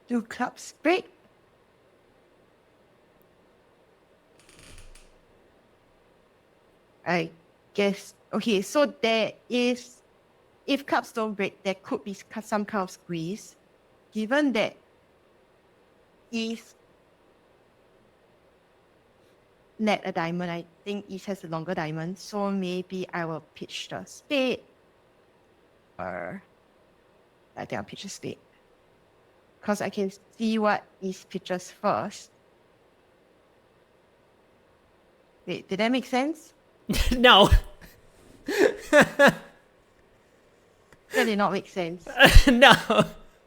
Do clubs break? I guess. Okay, so there is, if clubs don't break, there could be some kind of squeeze. Given that East net a diamond, I think East has a longer diamond, so maybe I will pitch the spade. Or I think I'll pitch a spade. Because I can see what East pitches first. Wait, did that make sense? No. That did not make sense. No.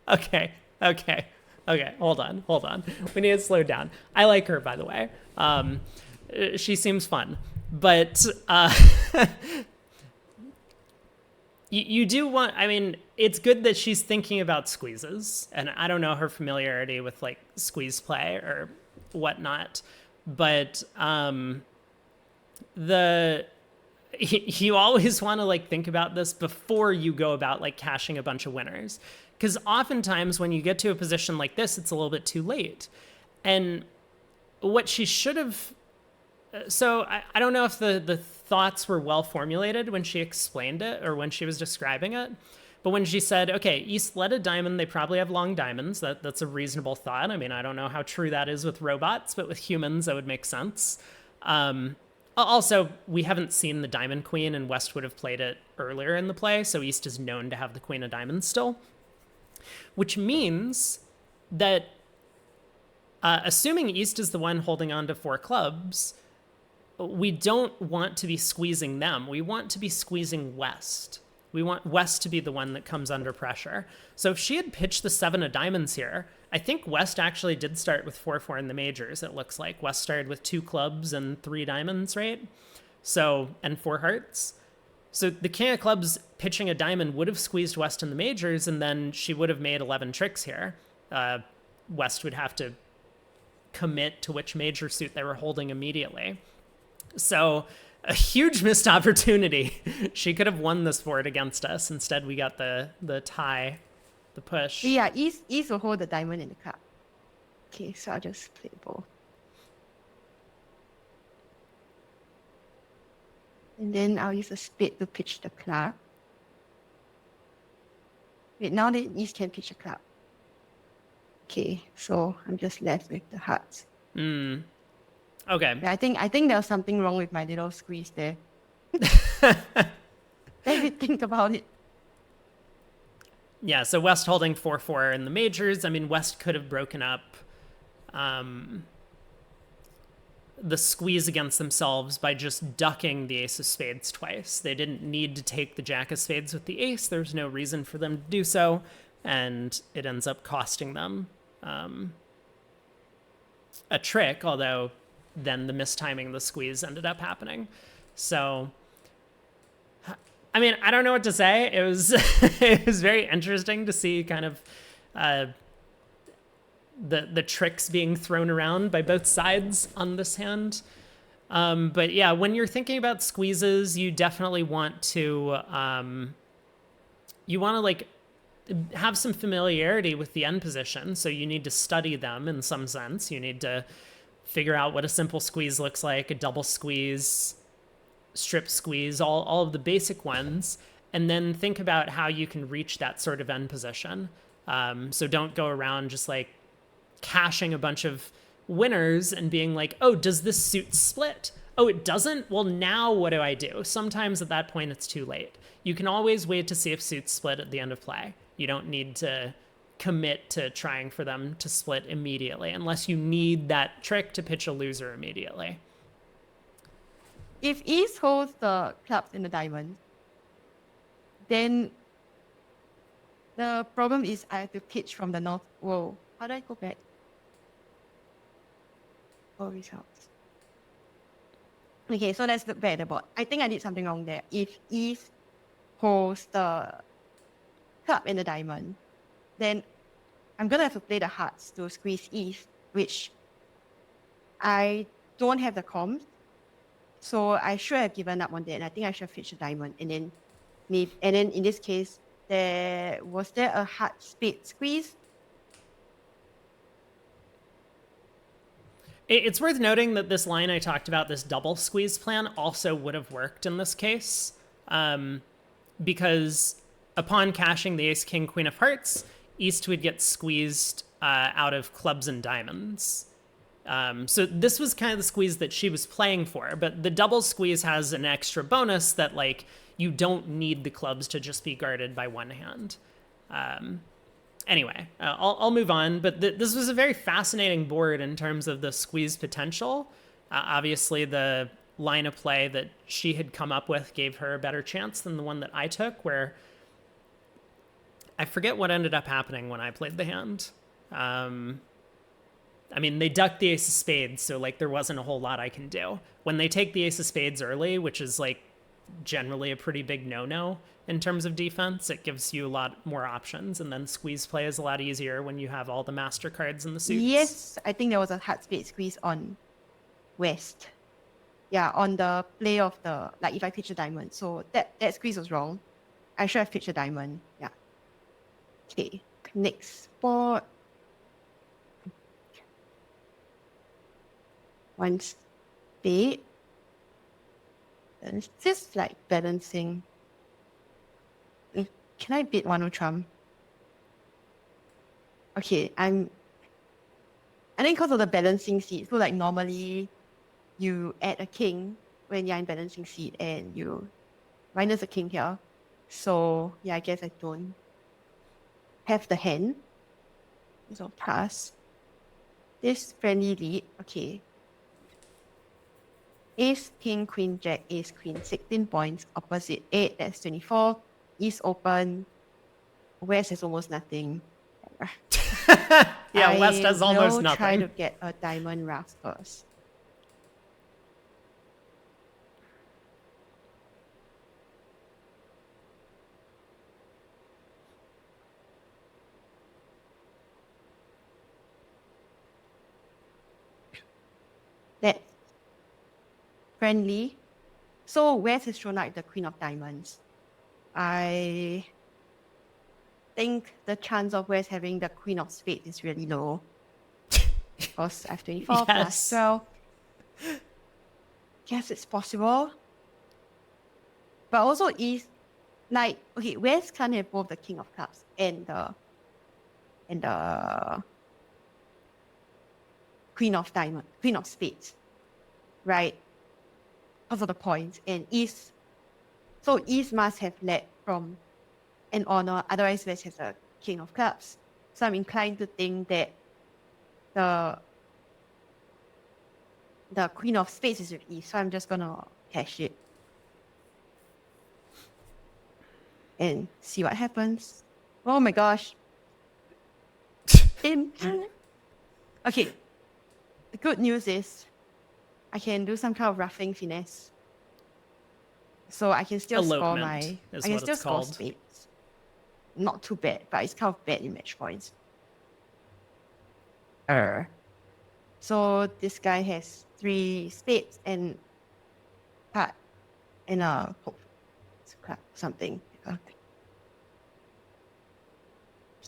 Okay. Hold on. We need to slow down. I like her, by the way. She seems fun. But you do want, I mean, it's good that she's thinking about squeezes. And I don't know her familiarity with like squeeze play or whatnot. But you always want to like think about this before you go about like cashing a bunch of winners, because oftentimes when you get to a position like this, it's a little bit too late. And what she should have, so I don't know if the thoughts were well formulated when she explained it or when she was describing it, but when she said, okay, East led a diamond, they probably have long diamonds, that's a reasonable thought. I mean, I don't know how true that is with robots, but with humans that would make sense. Also, we haven't seen the Diamond Queen, and West would have played it earlier in the play, so East is known to have the Queen of Diamonds still. Which means that, assuming East is the one holding on to 4 clubs, we don't want to be squeezing them. We want to be squeezing West. We want West to be the one that comes under pressure. So if she had pitched the 7 of diamonds here, I think West actually did start with 4-4 in the majors, it looks like. West started with 2 clubs and 3 diamonds, right? So, and 4 hearts. So the king of clubs pitching a diamond would have squeezed West in the majors, and then she would have made 11 tricks here. West would have to commit to which major suit they were holding immediately. So a huge missed opportunity. She could have won this board against us. Instead, we got the tie. The push. Yeah, East will hold the diamond in the cup. Okay, so I'll just play both. And then I'll use a spade to pitch the club. Wait, now the East can pitch a club. Okay, so I'm just left with the hearts. Okay. Yeah, I think there was something wrong with my little squeeze there. Let me think about it. Yeah, so West holding 4-4 in the majors. I mean, West could have broken up the squeeze against themselves by just ducking the ace of spades twice. They didn't need to take the jack of spades with the ace. There's no reason for them to do so, and it ends up costing them a trick, although then the mistiming of the squeeze ended up happening. So I mean, I don't know what to say. It was it was very interesting to see kind of the tricks being thrown around by both sides on this hand. But yeah, when you're thinking about squeezes, you definitely want to like have some familiarity with the end position. So you need to study them in some sense. You need to figure out what a simple squeeze looks like, a double squeeze, strip squeeze, all of the basic ones, and then think about how you can reach that sort of end position. So don't go around just like cashing a bunch of winners and being like, oh, does this suit split? Oh, it doesn't? Well, now what do I do? Sometimes at that point it's too late. You can always wait to see if suits split at the end of play. You don't need to commit to trying for them to split immediately unless you need that trick to pitch a loser immediately. If East holds the clubs in the diamond, then the problem is I have to pitch from the north. Whoa, how do I go back? All results. Okay, so let's look back at the board. I think I did something wrong there. If East holds the club and the diamond, then I'm gonna have to play the hearts to squeeze East, which I don't have the comms. So I should have given up on that, and I think I should have fetched a diamond. And then in this case, was there a heart spade squeeze? It's worth noting that this line I talked about, this double squeeze plan, also would have worked in this case, because upon cashing the ace, king, queen of hearts, East would get squeezed out of clubs and diamonds. So this was kind of the squeeze that she was playing for, but the double squeeze has an extra bonus that, like, you don't need the clubs to just be guarded by one hand. Anyway, I'll move on, but this was a very fascinating board in terms of the squeeze potential. Obviously, the line of play that she had come up with gave her a better chance than the one that I took, where I forget what ended up happening when I played the hand. I mean, they ducked the ace of spades, so, like, there wasn't a whole lot I can do. When they take the ace of spades early, which is, like, generally a pretty big no-no in terms of defense, it gives you a lot more options, and then squeeze play is a lot easier when you have all the master cards in the suits. Yes, I think there was a heart spade squeeze on West. Yeah, on the play of the, like, if I pitch a diamond. So that squeeze was wrong. I should have pitched a diamond. Yeah. Okay, next board. One spade. And it's just like balancing. Can I bid one Trump? Okay, I think because of the balancing seat, so like normally you add a king when you're in balancing seat and you minus a king here. So yeah, I guess I don't have the hand. So pass. This friendly lead, okay. Ace, king, queen, jack, ace, queen, 16 points. Opposite 8, that's 24. East open. West has almost nothing. Yeah, West has almost I will try nothing. to get a diamond ruff first. That's friendly. So West has shown up the queen of diamonds. I think the chance of West having the queen of spades is really low. Because I have 24 plus Yes. 12. Guess it's possible. But also East, like, okay, West can't have both the king of clubs and the queen of spades, right? Because of the points. And East, so East must have led from an honor, otherwise West has a king of clubs. So I'm inclined to think that the queen of spades is with East, so I'm just gonna cash it and see what happens. Oh my gosh. Okay. The good news is I can do some kind of roughing finesse. So I can still score Elopement is I can what still it's score called. spades. Not too bad, but it's kind of bad in match points. So this guy has 3 spades and part and something.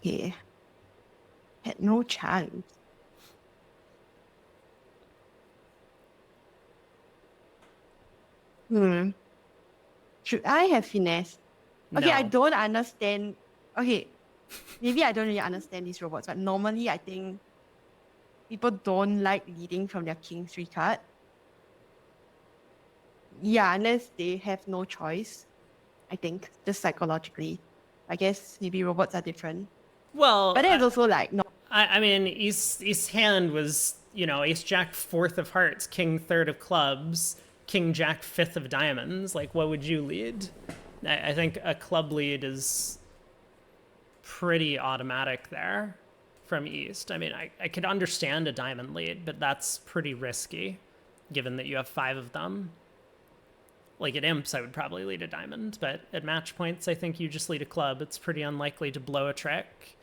Okay. Had no chance. Should I have finesse? Okay, No. I don't understand. Okay, maybe I don't really understand these robots, but normally I think people don't like leading from their king 3 card. Yeah, unless they have no choice. I think, just psychologically. I guess maybe robots are different. Well, But there's also like, no. I mean, East's hand was, you know, ace jack 4th of hearts, king 3rd of clubs, king jack 5th of diamonds. Like, what would you lead? I think a club lead is pretty automatic there from East. I mean, I could understand a diamond lead, but that's pretty risky, given that you have 5 of them. Like at Imps, I would probably lead a diamond, but at match points, I think you just lead a club. It's pretty unlikely to blow a trick.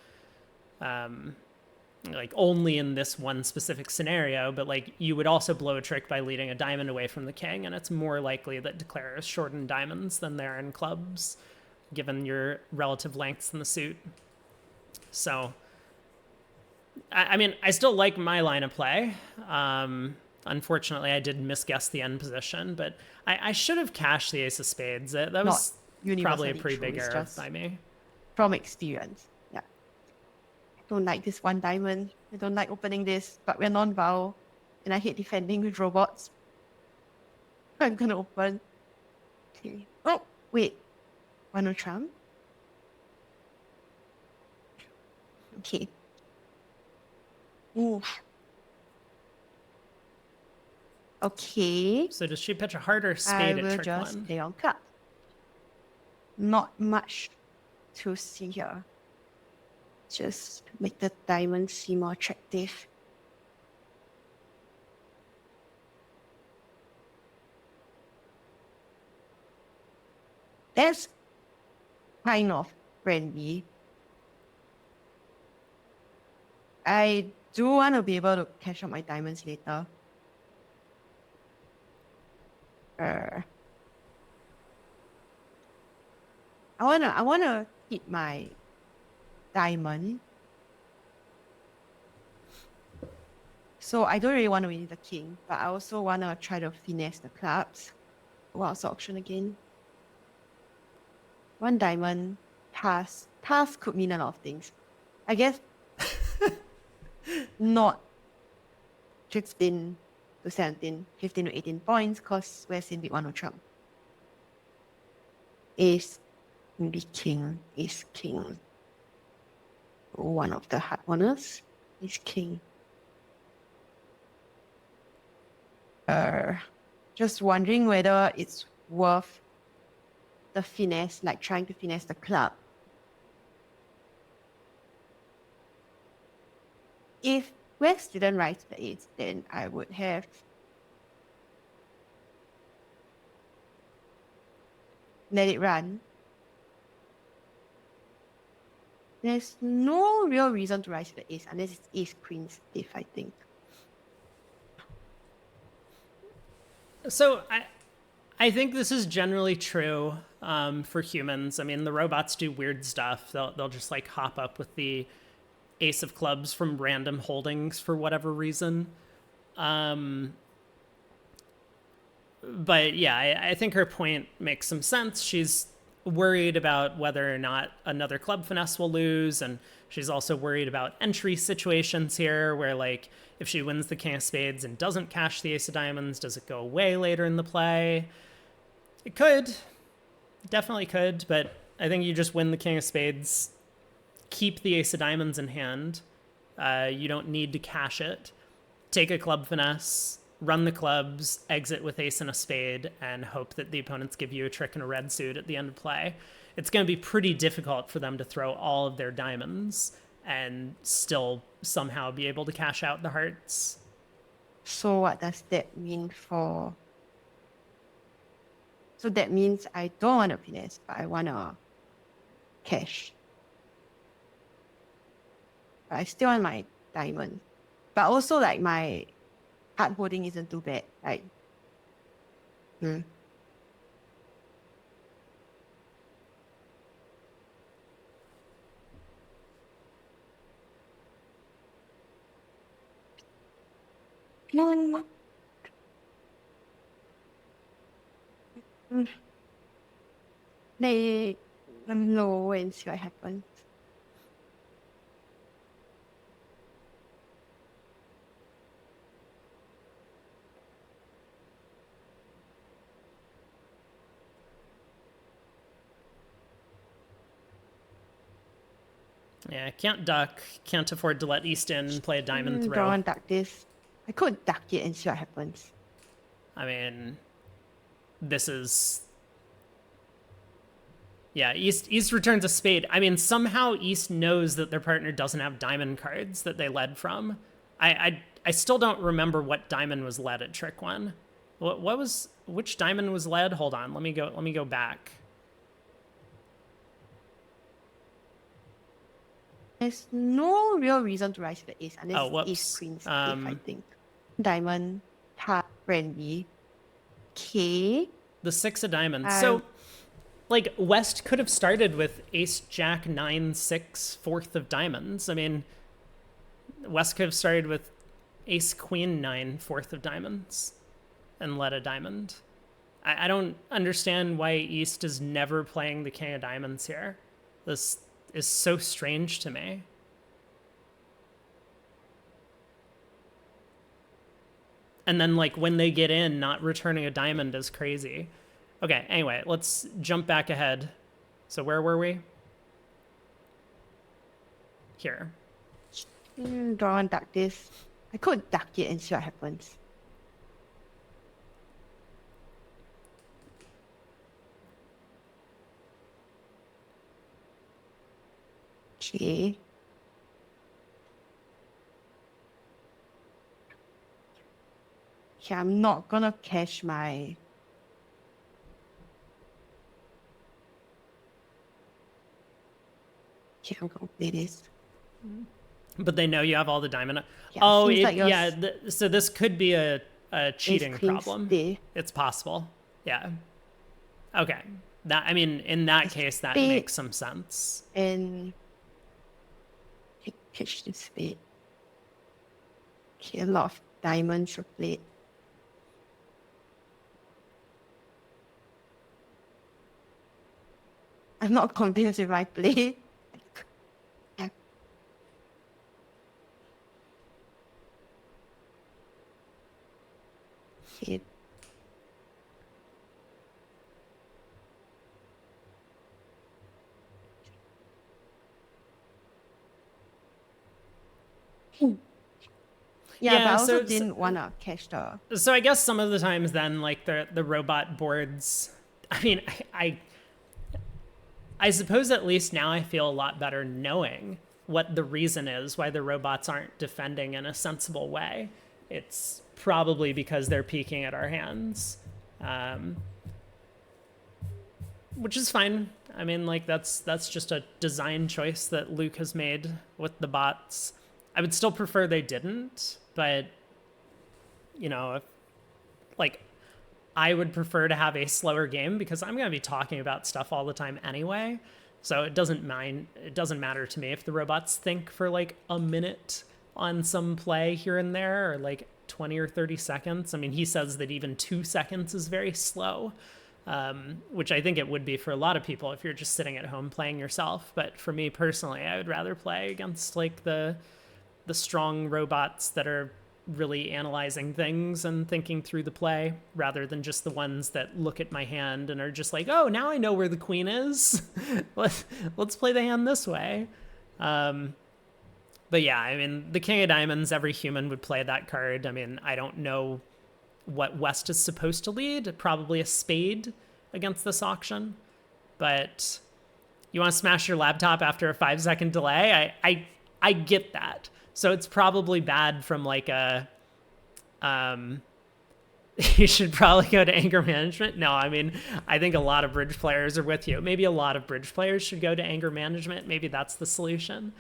Like only in this one specific scenario, but like you would also blow a trick by leading a diamond away from the king, and it's more likely that declarers shorten diamonds than they're in clubs, given your relative lengths in the suit. So, I mean, I still like my line of play. Unfortunately, I did misguess the end position, but I should have cashed the ace of spades. That was probably a pretty big error by me. From experience, yeah. I don't like this one diamond. I don't like opening this, but we're non-vow, and I hate defending with robots. I'm gonna open. Okay. Oh, wait. One trump. Okay. Ooh. Okay. So does she pitch a harder spade at trick I will just 1? play on club. Not much to see here. Just make the diamond seem more attractive. That's kind of friendly. I do want to be able to cash out my diamonds later. I wanna keep my diamond. So I don't really want to win the king, but I also wanna try to finesse the clubs. What's the option again? 1 diamond, pass. Pass could mean a lot of things. I guess not 15 to 17, 15 to 18 points, because where's in big one or trump? Ace, maybe king, ace, king. One of the hard ones is king. Just wondering whether it's worth the finesse, like trying to finesse the club. If West didn't rise the ace, then I would have let it run. There's no real reason to rise the ace unless it's ace queen stiff, I think. So I think this is generally true for humans. I mean, the robots do weird stuff. They'll just like hop up with the ace of clubs from random holdings for whatever reason. But yeah, I think her point makes some sense. She's worried about whether or not another club finesse will lose, and she's also worried about entry situations here where, like, if she wins the king of spades and doesn't cash the ace of diamonds, does it go away later in the play? It could. Definitely could, but I think you just win the king of spades, keep the ace of diamonds in hand. You don't need to cash it. Take a club finesse, run the clubs, exit with ace and a spade, and hope that the opponents give you a trick and a red suit at the end of play. It's going to be pretty difficult for them to throw all of their diamonds and still somehow be able to cash out the hearts. So what does that mean for... So that means I don't want to finesse, but I want to cash. But I still want my diamond. But also, like, my hard holding isn't too bad. Like, let me know and see what happens. Yeah, can't duck, can't afford to let East in and play a diamond throw. Don't want to duck this. I could duck it and see what happens. I mean, this is... Yeah, East returns a spade. I mean, somehow East knows that their partner doesn't have diamond cards that they led from. I still don't remember what diamond was led at trick one. Which diamond was led? Hold on, let me go back. There's no real reason to rise to the ace unless Oh, whoops. ace queen safe, I think. Diamond, heart, friendly. Okay. The 6 of diamonds. So, like, West could have started with ace, jack, 9, 6, fourth of diamonds. I mean, West could have started with ace, queen, 9, fourth of diamonds and led a diamond. I don't understand why East is never playing the king of diamonds here. This is so strange to me. And then, like, when they get in, not returning a diamond is crazy. Okay, anyway, let's jump back ahead. So where were we? Here. Don't want to duck this. I could duck it and see what happens. Okay. Okay, I'm not gonna cash my... Okay, I'm gonna play this. But they know you have all the diamond. Yeah, oh, seems like yours so this could be a cheating ace queen problem. stay. It's possible. Yeah. Okay. That, I mean, in that case, that spade. makes some sense. And pitch this spade. Okay, a lot of diamonds were played. I'm not convinced if I play. Okay. Yeah, but I also didn't want to cash the... So I guess some of the times then, like, the robot boards, I mean, I suppose at least now I feel a lot better knowing what the reason is why the robots aren't defending in a sensible way. It's probably because they're peeking at our hands, which is fine. I mean, like, that's just a design choice that Luke has made with the bots. I would still prefer they didn't, but, you know, if, like, I would prefer to have a slower game because I'm going to be talking about stuff all the time anyway. So it doesn't matter to me if the robots think for like a minute on some play here and there, or like 20 or 30 seconds. I mean, he says that even 2 seconds is very slow, which I think it would be for a lot of people if you're just sitting at home playing yourself. But for me personally, I would rather play against like the strong robots that are really analyzing things and thinking through the play rather than just the ones that look at my hand and are just like, oh, now I know where the queen is. let's play the hand this way. But yeah, I mean, the king of diamonds, every human would play that card. I mean, I don't know what West is supposed to lead. Probably a spade against this auction. But you want to smash your laptop after a 5-second delay? I get that. So it's probably bad from like a, you should probably go to anger management. No, I mean, I think a lot of bridge players are with you. Maybe a lot of bridge players should go to anger management. Maybe that's the solution.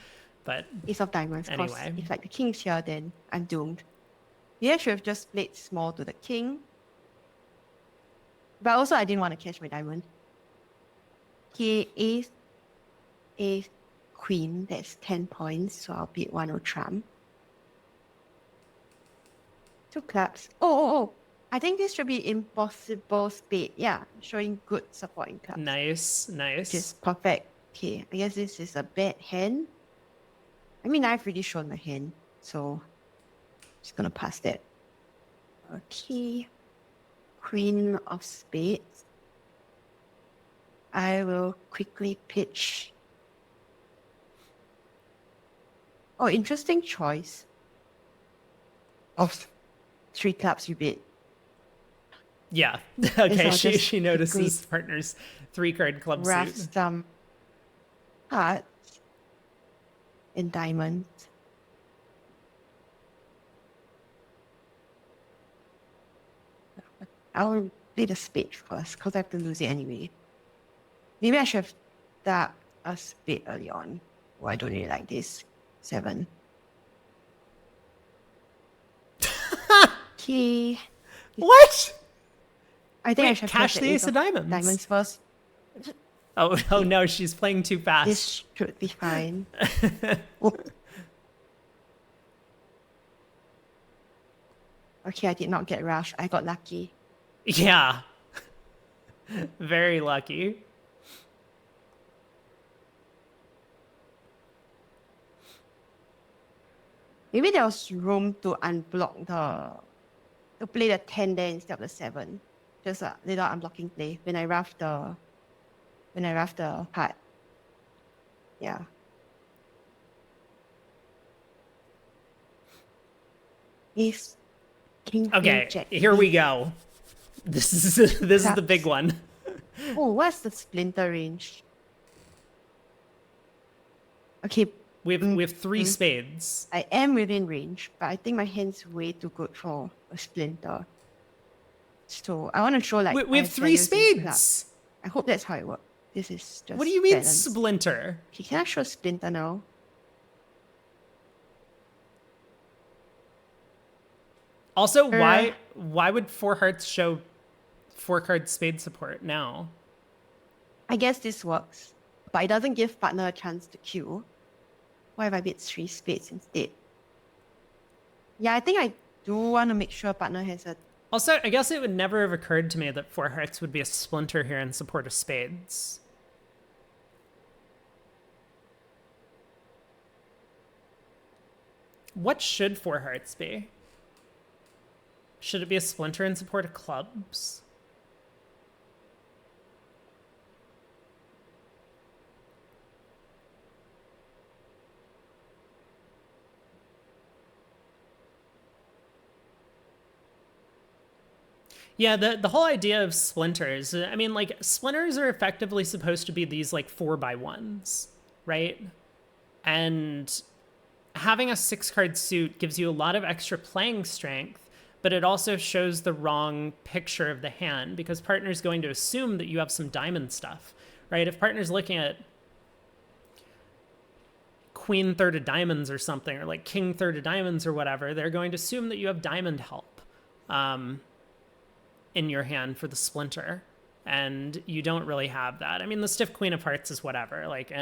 But ace of diamonds. anyway, if like the king's here, then I'm doomed. Yeah, should have just played small to the king. But also, I didn't want to cash my diamond. Okay, ace, queen, that's 10 points, so I'll beat 1 trump. 2 clubs. Oh, I think this should be impossible spade. Yeah, showing good support in clubs. Nice. Which is perfect. Okay, I guess this is a bad hand. I mean, I've already shown my hand, so I'm just gonna pass that. Okay, queen of spades. I will quickly pitch. Oh, interesting choice. Of 3 clubs you bid. Yeah. Okay. I'll just She notices partner's 3-card club rough suit. some hearts in diamonds. I'll play the spade first because I have to lose it anyway. Maybe I should have dug a spade early on. Oh, I don't really like this. 7. Okay. What? I think I Wait, should have cash cashed the ace of diamonds. diamonds first. Oh no, she's playing too fast. This should be fine. Oh. Okay, I did not get rushed. I got lucky. Yeah. Very lucky. Maybe there was room to unblock to play the 10 there instead of the 7. Just a little unblocking play when I rough the card. Yeah. Ace, king, queen, Okay, jack. here we go. This is the big one. Oh, what's the splinter range? Okay, We have 3 spades. I am within range, but I think my hand's way too good for a splinter. So I want to show like We have my 3 values in club. spades. I hope that's how it works. This is just What do you mean balance. splinter? Okay, can I show splinter now? Also, why would 4 hearts show 4-card spade support now? I guess this works, but it doesn't give partner a chance to queue. What if I bid 3 spades instead? Yeah, I think I do want to make sure partner has a... Also, I guess it would never have occurred to me that 4 hearts would be a splinter here in support of spades. What should 4 hearts be? Should it be a splinter in support of clubs? Yeah, the whole idea of splinters, I mean, like, splinters are effectively supposed to be these, like, 4x1s, right? And having a 6-card suit gives you a lot of extra playing strength, but it also shows the wrong picture of the hand because partner's going to assume that you have some diamond stuff, right? If partner's looking at queen third of diamonds or something, or like king third of diamonds or whatever, they're going to assume that you have diamond help in your hand for the splinter, and you don't really have that. I mean, the stiff queen of hearts is whatever, like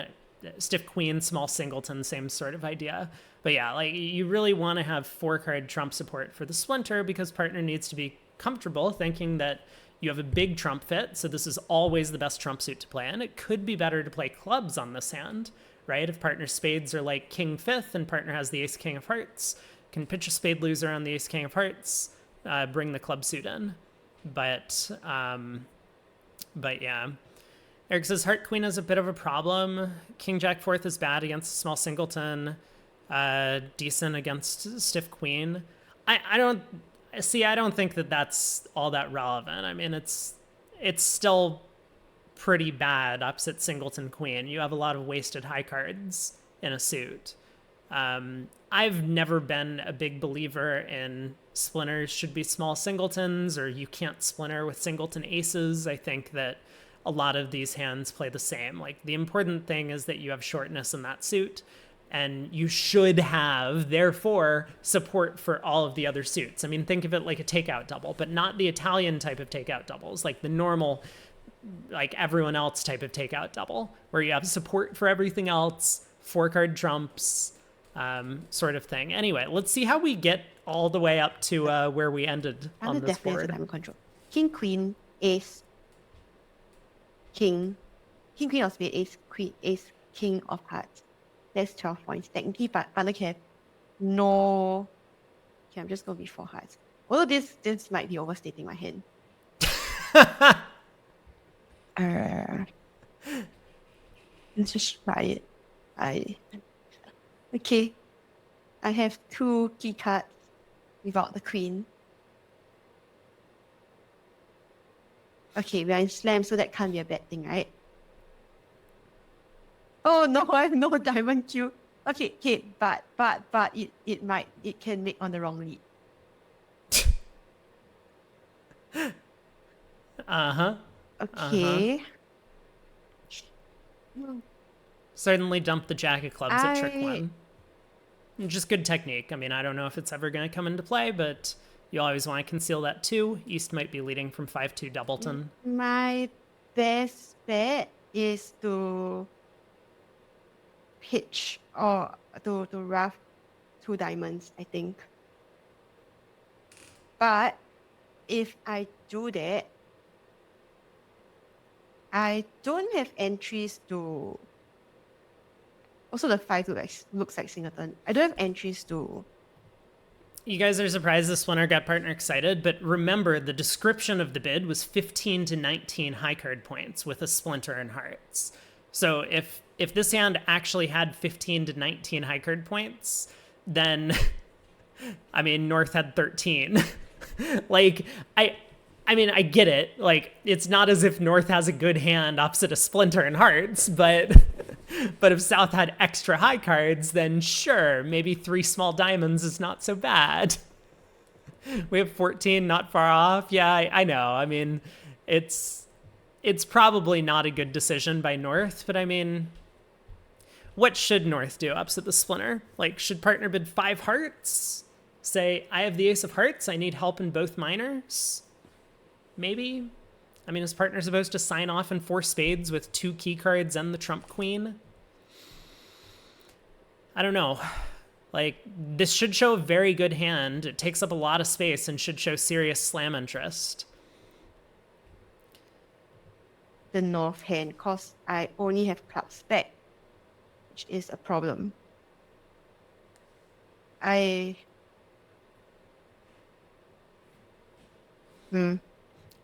stiff queen, small singleton, same sort of idea. But yeah, like you really want to have 4-card trump support for the splinter because partner needs to be comfortable thinking that you have a big trump fit, so this is always the best trump suit to play in. It could be better to play clubs on this hand, right? If partner's spades are like king fifth and partner has the ace king of hearts, can pitch a spade loser on the ace king of hearts, bring the club suit in. But yeah. Eric says heart queen is a bit of a problem. King jack fourth is bad against small singleton. Decent against stiff queen. I don't think that that's all that relevant. I mean, it's still pretty bad opposite singleton queen. You have a lot of wasted high cards in a suit. I've never been a big believer in splinters should be small singletons or you can't splinter with singleton aces. I think that a lot of these hands play the same. Like the important thing is that you have shortness in that suit and you should have, therefore, support for all of the other suits. I mean, think of it like a takeout double, but not the Italian type of takeout doubles, like the normal, like everyone else type of takeout double, where you have support for everything else, 4-card trumps, sort of thing. Anyway, let's see how we get all the way up to where we ended on this board. Diamond control. King, queen, ace, king, queen of spade, ace, queen, ace, king of hearts. That's 12 points. Technically, but partner can have no... Okay, I'm just going to be 4 hearts. Although this might be overstating my hand. Let's just try it. Okay. I have 2 key cards without the queen. Okay, we are in slam, so that can't be a bad thing, right? Oh no, I have no diamond queue. Okay, but it can make on the wrong lead. Uh-huh. Okay. Certainly dump the jack of clubs at trick I 1. Just good technique. I mean, I don't know if it's ever going to come into play, but you always want to conceal that too. East might be leading from 5-2 Doubleton. my best bet is to pitch or to rough 2 diamonds, I think. But if I do that, I don't have entries to. Also, the 5 looks like singleton. I don't have entries to. You guys are surprised the splinter got partner excited, but remember the description of the bid was 15 to 19 high card points with a splinter and hearts. So if this hand actually had 15 to 19 high card points, then I mean North had 13. Like I mean, I get it. Like, it's not as if North has a good hand opposite a splinter and hearts, but if South had extra high cards, then sure, maybe 3 small diamonds is not so bad. We have 14, not far off. Yeah, I know. I mean, it's probably not a good decision by North, but I mean, what should North do opposite the splinter? Like, should partner bid 5 hearts? Say, I have the ace of hearts, I need help in both minors? Maybe? I mean, is partner supposed to sign off in 4 spades with 2 key cards and the trump queen? I don't know. Like, this should show a very good hand. It takes up a lot of space and should show serious slam interest. The North hand, because I only have clubs back, which is a problem. I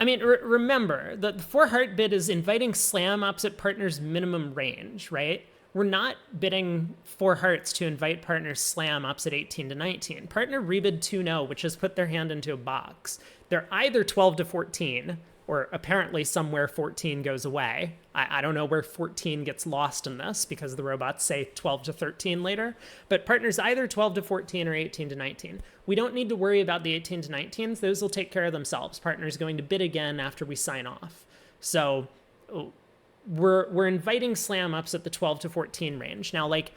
mean, remember, the 4 heart bid is inviting slam opposite partner's minimum range, right? We're not bidding 4 hearts to invite partner's slam opposite 18 to 19. Partner rebid 2-0, which has put their hand into a box. They're either 12 to 14, or apparently somewhere 14 goes away. I don't know where 14 gets lost in this because the robots say 12 to 13 later, but partner's either 12 to 14 or 18 to 19. We don't need to worry about the 18 to 19s. Those will take care of themselves. Partner's going to bid again after we sign off. So we're inviting slam ups at the 12 to 14 range. Now, like,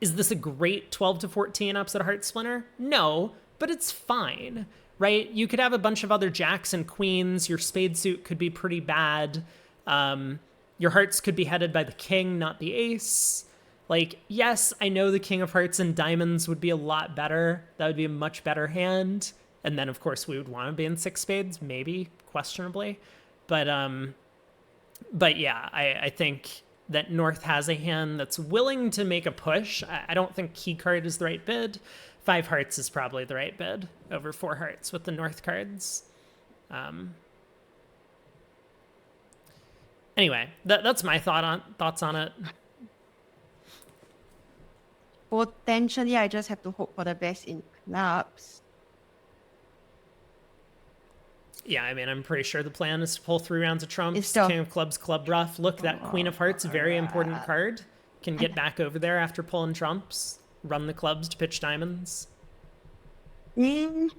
is this a great 12 to 14 ups at a heart splinter? No, but it's fine, right? You could have a bunch of other jacks and queens. Your spade suit could be pretty bad. Your hearts could be headed by the king, not the ace. Like, yes, I know the king of hearts and diamonds would be a lot better. That would be a much better hand. And then, of course, we would want to be in 6 spades, maybe, questionably. But yeah, I think that North has a hand that's willing to make a push. I don't think key card is the right bid. 5 hearts is probably the right bid over 4 hearts with the North cards. Anyway, that's my thoughts on it. potentially I just have to hope for the best in clubs. Yeah, I mean, I'm pretty sure the plan is to pull 3 rounds of trumps, It's still- king of clubs, club rough. Look, that queen of hearts, very important card. Can get back over there after pulling trumps. Run the clubs to pitch diamonds. Play.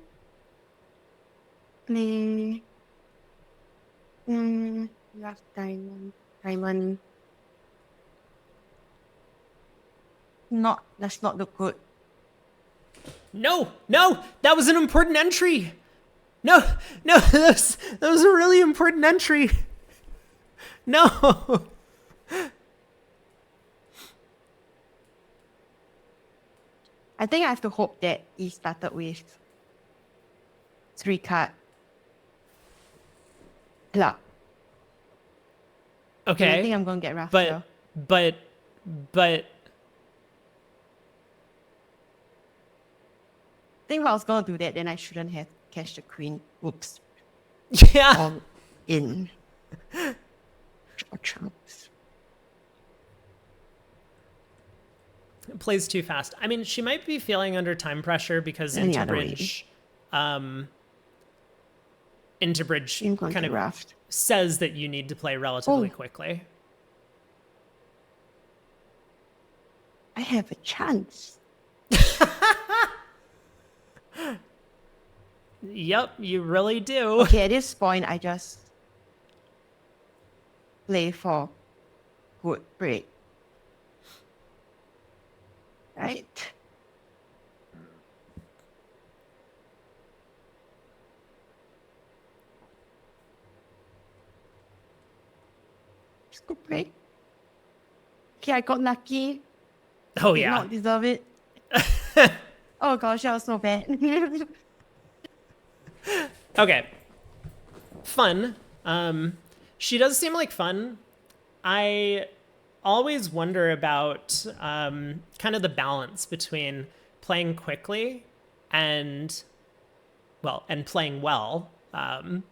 Rough diamond. That's not look good. No, that was an important entry. No, that was a really important entry. No. I think I have to hope that he started with 3 card club. Okay. I think I'm gonna get rough. But I think if I was gonna do that, then I shouldn't have cashed the queen. Oops. yeah. All in. Trumps. It plays too fast. I mean, she might be feeling under time pressure because Any into other bridge, into bridge I'm going kind to of raft. says that you need to play relatively Oh. quickly. I have a chance. Yep, you really do. Okay, at this point, I just play for good break. Right? It's good break. Okay, I got lucky. Oh Did yeah. not deserve it. Oh gosh, that was so bad. Okay. Fun. She does seem like fun. I always wonder about kind of the balance between playing quickly and and playing well.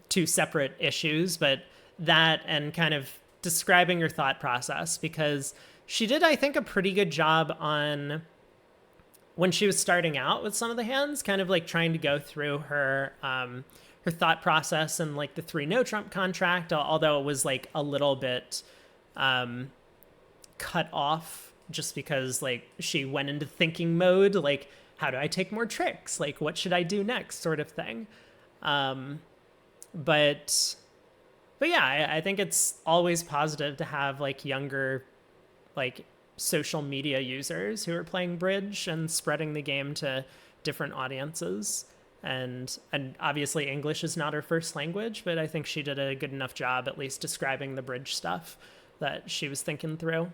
Two separate issues, but that and kind of describing your thought process, because she did, I think, a pretty good job on when she was starting out with some of the hands, kind of like trying to go through her her thought process and like the 3 no trump contract, although it was like a little bit cut off just because like she went into thinking mode, like how do I take more tricks, like what should I do next, sort of thing. But yeah, I think it's always positive to have like younger like social media users who are playing bridge and spreading the game to different audiences. And obviously English is not her first language, but I think she did a good enough job at least describing the bridge stuff that she was thinking through.